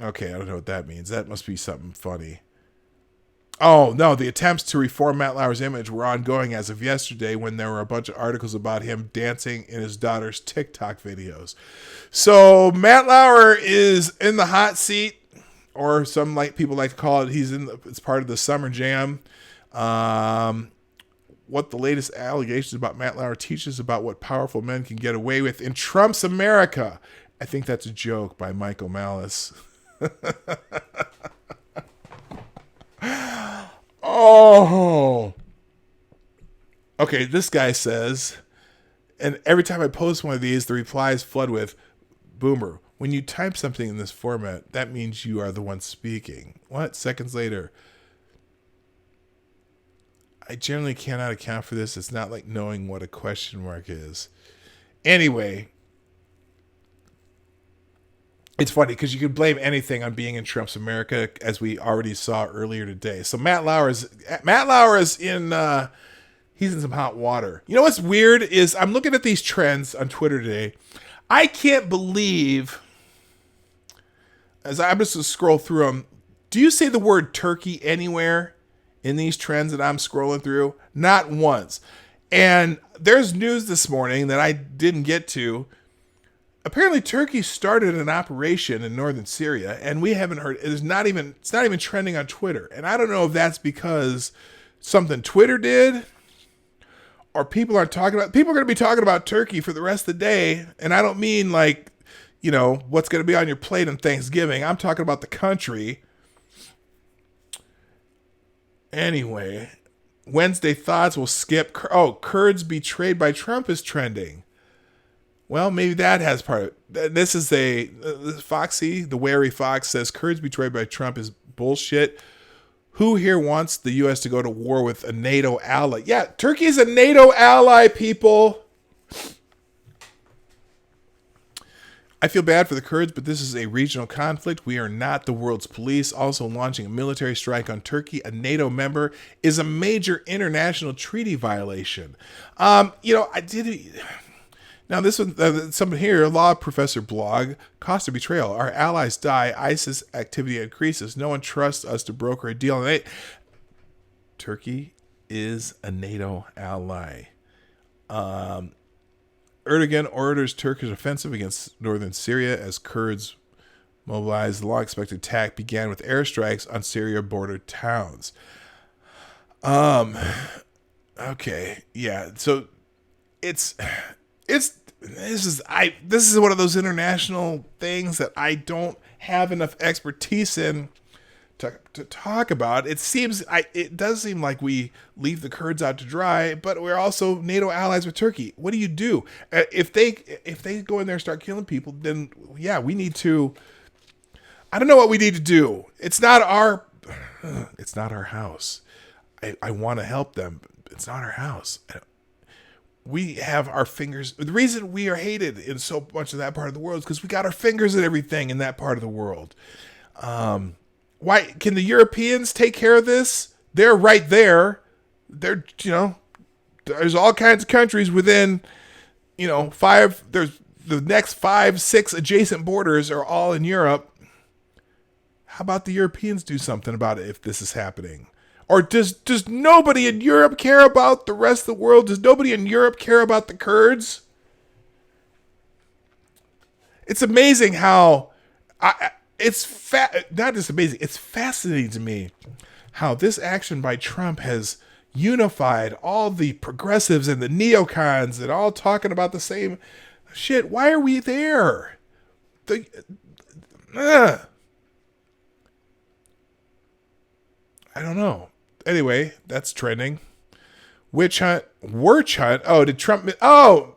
Okay, I don't know what that means. That must be something funny. Oh, no, the attempts to reform Matt Lauer's image were ongoing as of yesterday when there were a bunch of articles about him dancing in his daughter's TikTok videos. So Matt Lauer is in the hot seat, or some people like to call it, it's part of the Summer Jam. What the latest allegations about Matt Lauer teaches about what powerful men can get away with in Trump's America. I think that's a joke by Michael Malice. Oh. Okay, this guy says, and every time I post one of these, the replies flood with, Boomer, when you type something in this format, that means you are the one speaking. What? Seconds later. I generally cannot account for this. It's not like knowing what a question mark is. Anyway, it's funny because you can blame anything on being in Trump's America, as we already saw earlier today. So Matt Lauer is in he's in some hot water. You know what's weird is I'm looking at these trends on Twitter today. I can't believe, as I'm just going to scroll through them, do you say the word turkey anywhere in these trends that I'm scrolling through? Not once. And there's news this morning that I didn't get to. apparently Turkey started an operation in northern Syria, and we haven't heard. It's not even trending on Twitter, and I don't know if that's because something Twitter did, or people aren't talking about. People are going to be talking about Turkey for the rest of the day, and I don't mean like, what's going to be on your plate on Thanksgiving. I'm talking about the country. Anyway, Wednesday thoughts will skip. Kurds betrayed by Trump is trending. Well, maybe that has part of it. This is Foxy, the wary fox, says Kurds betrayed by Trump is bullshit. Who here wants the U.S. to go to war with a NATO ally? Yeah, Turkey is a NATO ally, people. I feel bad for the Kurds, but this is a regional conflict. We are not the world's police. Also, launching a military strike on Turkey, a NATO member, is a major international treaty violation. I did. Now, this one, someone here, a law professor blog, cost of betrayal. Our allies die. ISIS activity increases. No one trusts us to broker a deal. Turkey is a NATO ally. Erdogan orders Turkish offensive against northern Syria as Kurds mobilize. The long-expected attack began with airstrikes on Syria border towns. Okay, yeah. So this is one of those international things that I don't have enough expertise in to talk about. It does seem like we leave the Kurds out to dry, but we're also NATO allies with Turkey. What do you do if they go in there and start killing people? Then yeah, we need to. I don't know what we need to do. It's not our house. I want to help them, but it's not our house. We have our fingers. The reason we are hated in so much of that part of the world is because we got our fingers in everything in that part of the world. Why can the Europeans take care of this? They're right there. There's all kinds of countries within, there's the next 5-6 adjacent borders are all in Europe. How about the Europeans do something about it if this is happening? Or does nobody in Europe care about the rest of the world? Does nobody in Europe care about the Kurds? It's amazing how not just amazing. It's fascinating to me how this action by Trump has unified all the progressives and the neocons and all talking about the same shit. Why are we there? I don't know. Anyway, that's trending. Witch hunt. Oh, did Trump? Oh,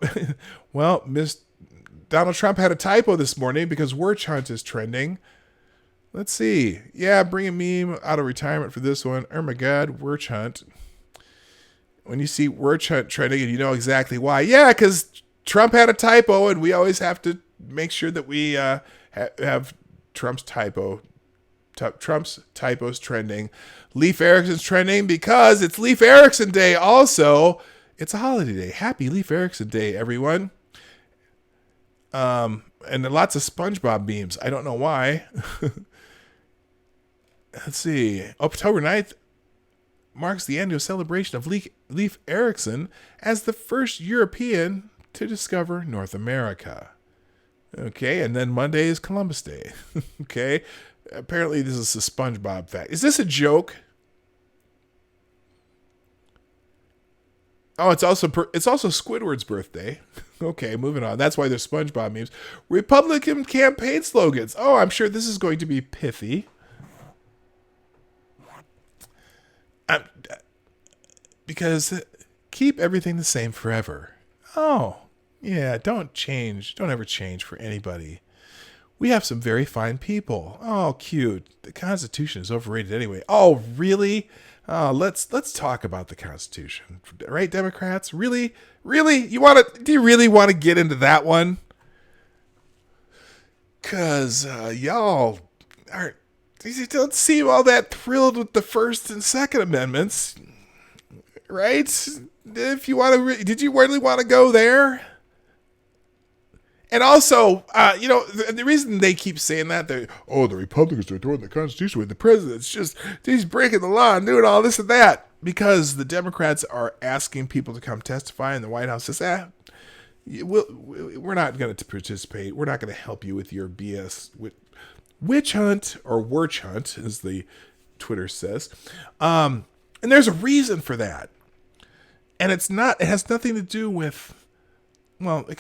well, Donald Trump had a typo this morning because witch hunt is trending. Let's see. Yeah, bring a meme out of retirement for this one. Oh my God, witch hunt. When you see witch hunt trending and you know exactly why. Yeah, because Trump had a typo and we always have to make sure that we have Trump's typos trending. Leif Erikson's trending because it's Leif Erikson Day also. It's a holiday day. Happy Leif Erikson Day, everyone. And lots of SpongeBob memes. I don't know why. Let's see. October 9th marks the annual celebration of Leif Erikson as the first European to discover North America. Okay, and then Monday is Columbus Day. Okay. Apparently this is a SpongeBob fact. Is this a joke? Oh, it's also Squidward's birthday. Okay, moving on. That's why there's SpongeBob memes. Republican campaign slogans. Oh, I'm sure this is going to be pithy. Because keep everything the same forever. Oh, yeah, don't change. Don't ever change for anybody. We have some very fine people. Oh, cute. The Constitution is overrated anyway. Oh, really? Oh, let's talk about the Constitution, right, Democrats? Really? Do you really want to get into that one? Cause y'all don't seem all that thrilled with the First and Second Amendments, right? If you want to, did you really want to go there? And also, the reason they keep saying that, the Republicans are throwing the Constitution with the president's he's breaking the law and doing all this and that. Because the Democrats are asking people to come testify and the White House says, we're not going to participate. We're not going to help you with your BS witch hunt or witch hunt, as the Twitter says. And there's a reason for that. And it has nothing to do with, well, it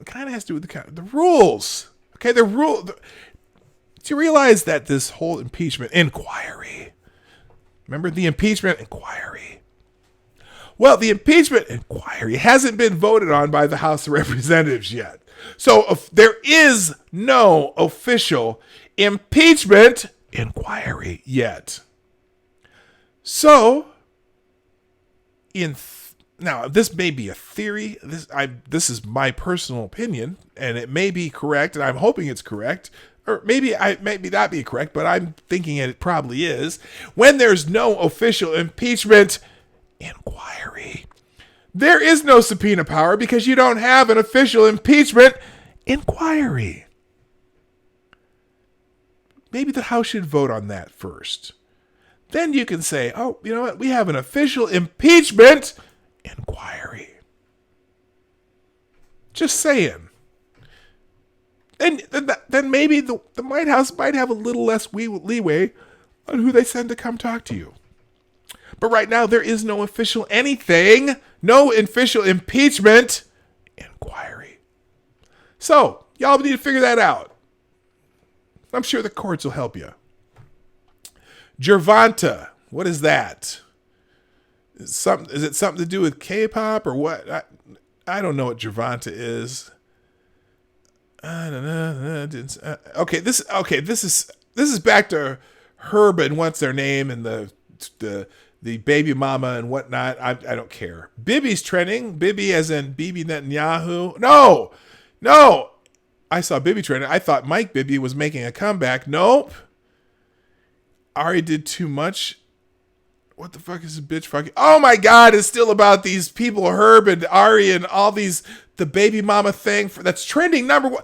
kind of has to do with the rules. Okay, the rule. Do you realize that this whole impeachment inquiry, remember the impeachment inquiry? Well, the impeachment inquiry hasn't been voted on by the House of Representatives yet. So there is no official impeachment inquiry yet. So, now this may be a theory. This is my personal opinion, and it may be correct, and I'm hoping it's correct. Or maybe not be correct, but I'm thinking it probably is. When there's no official impeachment inquiry, there is no subpoena power because you don't have an official impeachment inquiry. Maybe the House should vote on that first. Then you can say, oh, you know what? We have an official impeachment inquiry. Just saying. And then maybe the White House might have a little less leeway on who they send to come talk to you. But right now, there is no official anything, no official impeachment inquiry. So, y'all need to figure that out. I'm sure the courts will help you. Gervonta, what is that? Is it something to do with K-pop or what? I don't know what Gervonta is. I don't know. Okay, this is back to Herb and what's their name and the baby mama and whatnot. I don't care. Bibi's trending. Bibi as in Bibi Netanyahu. No. I saw Bibi trending. I thought Mike Bibi was making a comeback. Nope. Ari did too much. What the fuck is this bitch fucking? Oh my God, it's still about these people, Herb and Ari and all these, the baby mama thing that's trending number one.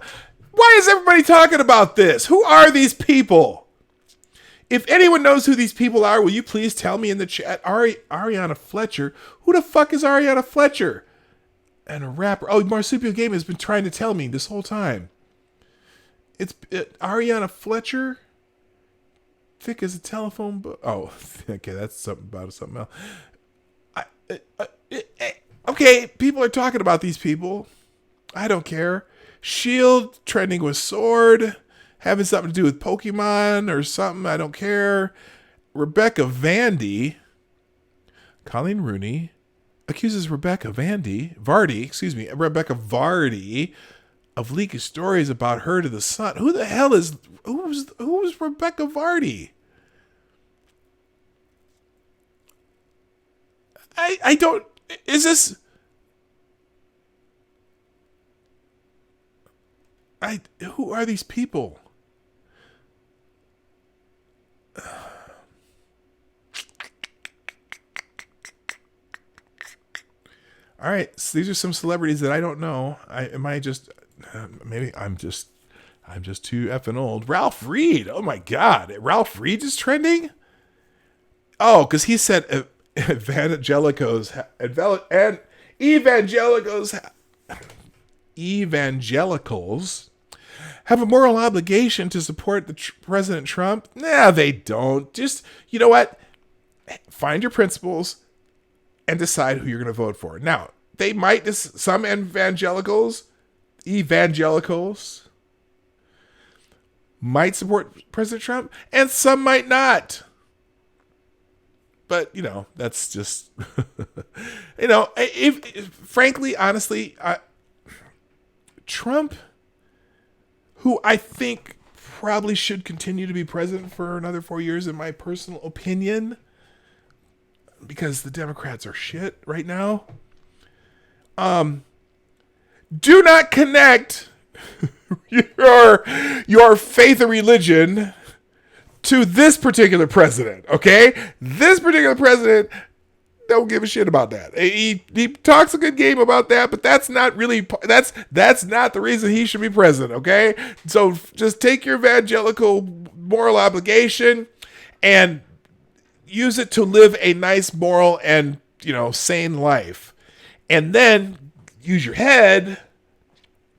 Why is everybody talking about this? Who are these people? If anyone knows who these people are, will you please tell me in the chat? Ariana Fletcher. Who the fuck is Ariana Fletcher? And a rapper. Oh, Marsupial Game has been trying to tell me this whole time. It's Ariana Fletcher. Thick as a telephone book. Oh, okay, that's something else. Okay, people are talking about these people. I don't care. Shield trending with sword, having something to do with Pokemon or something. I don't care. Rebecca Vardy accuses Rebecca Vardy of leaking stories about her to the Sun. Who the hell is who's Rebecca Vardy? I don't. Is this? Who are these people? All right, so these are some celebrities that I don't know. Maybe I'm just too effing old. Ralph Reed. Oh my God, Ralph Reed is trending. Oh, because he said evangelicals have a moral obligation to support President Trump. Nah, they don't. Just, you know what? Find your principles and decide who you're going to vote for. Now, they might, some evangelicals might support President Trump, and some might not. But, that's just, frankly, honestly, Trump, who I think probably should continue to be president for another 4 years, in my personal opinion, because the Democrats are shit right now. Do not connect your faith or religion to this particular president, okay? This particular president don't give a shit about that. He talks a good game about that, but that's not really, that's not the reason he should be president, okay? So just take your evangelical moral obligation and use it to live a nice, moral, and, sane life. And then use your head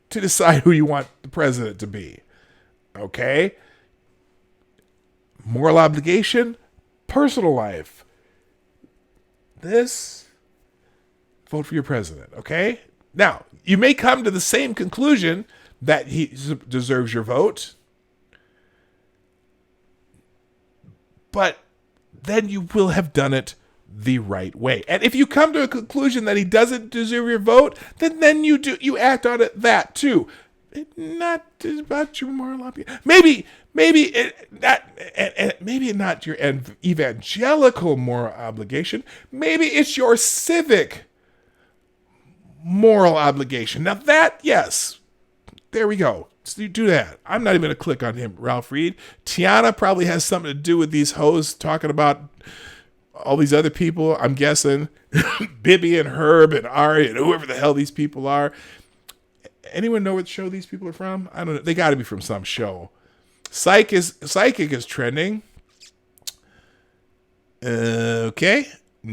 to decide who you want the president to be. Okay? Moral obligation, personal life. This, vote for your president, okay? Now, you may come to the same conclusion that he deserves your vote, but then you will have done it the right way. And if you come to a conclusion that he doesn't deserve your vote, then you act on it that too. Not about your moral obligation. Maybe not your evangelical moral obligation. Maybe it's your civic moral obligation. Now that, yes, there we go. So you do that. I'm not even going to click on him, Ralph Reed. Tiana probably has something to do with these hosts talking about all these other people. I'm guessing Bibby and Herb and Ari and whoever the hell these people are. Anyone know what show these people are from? I don't know. They got to be from some show. Psychic is trending. Okay.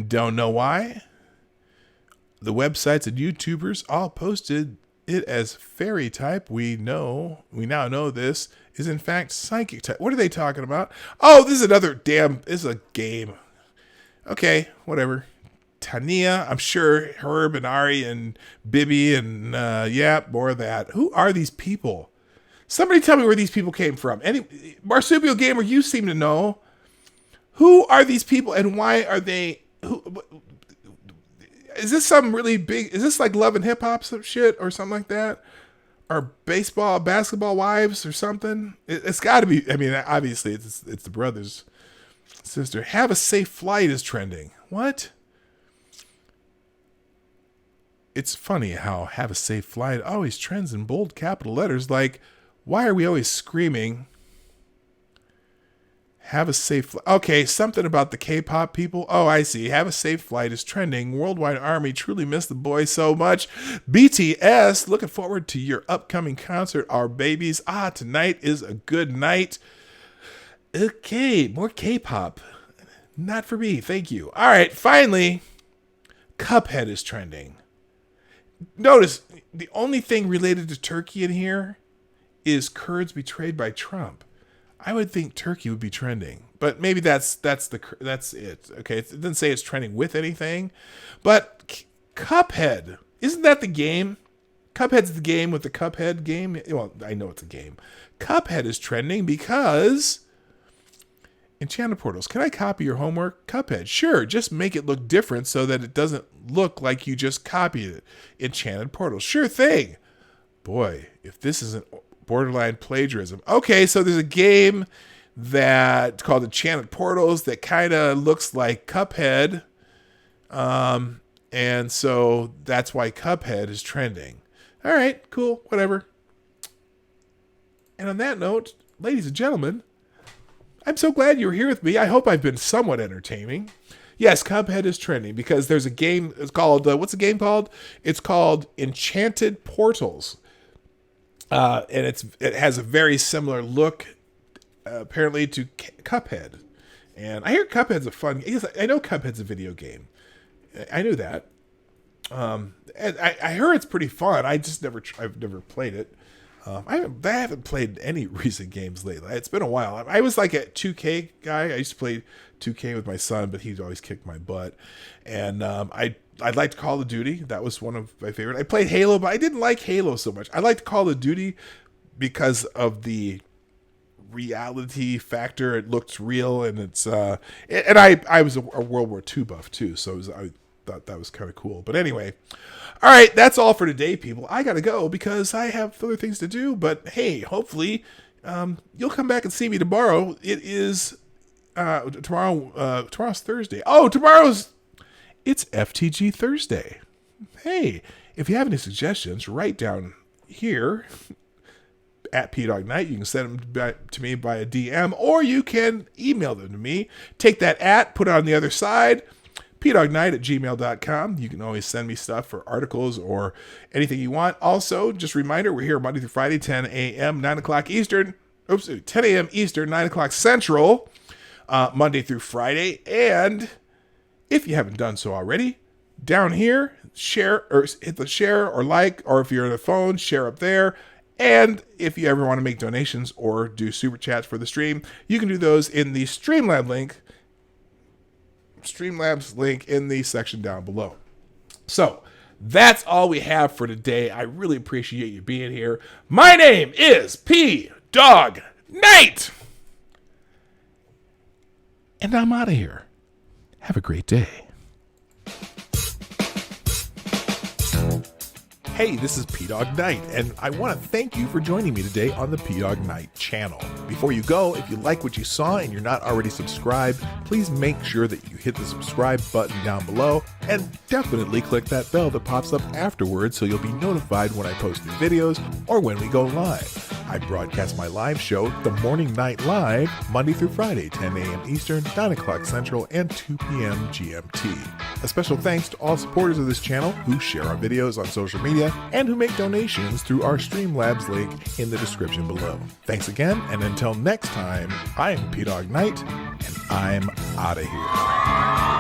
Don't know why. The websites and YouTubers all posted it as fairy type. We now know this is in fact psychic type. What are they talking about? Oh, this is a game. Okay, whatever. Tania, I'm sure Herb and Ari and Bibby and more of that. Who are these people? Somebody tell me where these people came from. Marsupial Gamer, you seem to know. Who are these people and why are they? Is this some really big? Is this like Love and Hip Hop some shit or something like that? Or basketball wives or something? It's got to be. I mean, obviously it's the brothers, sister. Have a safe flight is trending. What? It's funny how have a safe flight always trends in bold capital letters. Like, why are we always screaming? Have a safe flight. Okay, something about the K-pop people. Oh, I see. Have a safe flight is trending. Worldwide Army truly missed the boys so much. BTS, looking forward to your upcoming concert. Our babies. Tonight is a good night. Okay, more K-pop. Not for me, thank you. All right, finally, Cuphead is trending. Notice, the only thing related to Turkey in here is Kurds betrayed by Trump. I would think Turkey would be trending, but maybe that's it. Okay, it doesn't say it's trending with anything, but Cuphead, isn't that the game? Cuphead's the game with the Cuphead game. Well, I know it's a game. Cuphead is trending because Enchanted Portals. Can I copy your homework? Cuphead. Sure, just make it look different so that it doesn't look like you just copied it. Enchanted Portals. Sure thing. Boy, if this isn't borderline plagiarism. Okay, so there's a game that called Enchanted Portals that kind of looks like Cuphead. And so that's why Cuphead is trending. All right, cool, whatever. And on that note, ladies and gentlemen, I'm so glad you're here with me. I hope I've been somewhat entertaining. Yes, Cuphead is trending because there's a game. It's called, what's the game called? It's called Enchanted Portals. And it has a very similar look, apparently, to Cuphead. And I hear Cuphead's a fun game. I know Cuphead's a video game. I knew that. And I heard it's pretty fun. I've never played it. I haven't played any recent games lately. It's been a while. I was like a 2K guy. I used to play 2K with my son, but he'd always kick my butt. And I liked Call of Duty. That was one of my favorite. I played Halo, but I didn't like Halo so much. I liked Call of Duty because of the reality factor. It looked real, and it's and I was a World War II buff too, so I thought that was kind of cool. But anyway, all right, that's all for today, people. I gotta go because I have other things to do. But hey, hopefully you'll come back and see me tomorrow. It is tomorrow's Thursday. Oh, it's FTG Thursday. Hey, if you have any suggestions, write down here at PDogNight. You can send them to me by a DM, or you can email them to me. Take that put it on the other side, pdognight@gmail.com. You can always send me stuff for articles or anything you want. Also, just a reminder, we're here Monday through Friday, 10 a.m., 9 o'clock Eastern. 10 a.m. Eastern, 9 o'clock Central, Monday through Friday. And if you haven't done so already, down here, share or hit the share or like, or if you're on the phone, share up there. And if you ever want to make donations or do super chats for the stream, you can do those in the Streamlabs link in the section down below. So that's all we have for today. I really appreciate you being here. My name is P Dog Knight, and I'm out of here. Have a great day. Hey, this is P-Dog Knight, and I want to thank you for joining me today on the P-Dog Knight channel. Before you go, if you like what you saw and you're not already subscribed, please make sure that you hit the subscribe button down below, and definitely click that bell that pops up afterwards so you'll be notified when I post new videos or when we go live. I broadcast my live show, The Morning Night Live, Monday through Friday, 10 a.m. Eastern, 9 o'clock Central, and 2 p.m. GMT. A special thanks to all supporters of this channel who share our videos on social media and who make donations through our Streamlabs link in the description below. Thanks again, and until next time, I'm P-Dog Knight, and I'm out of here.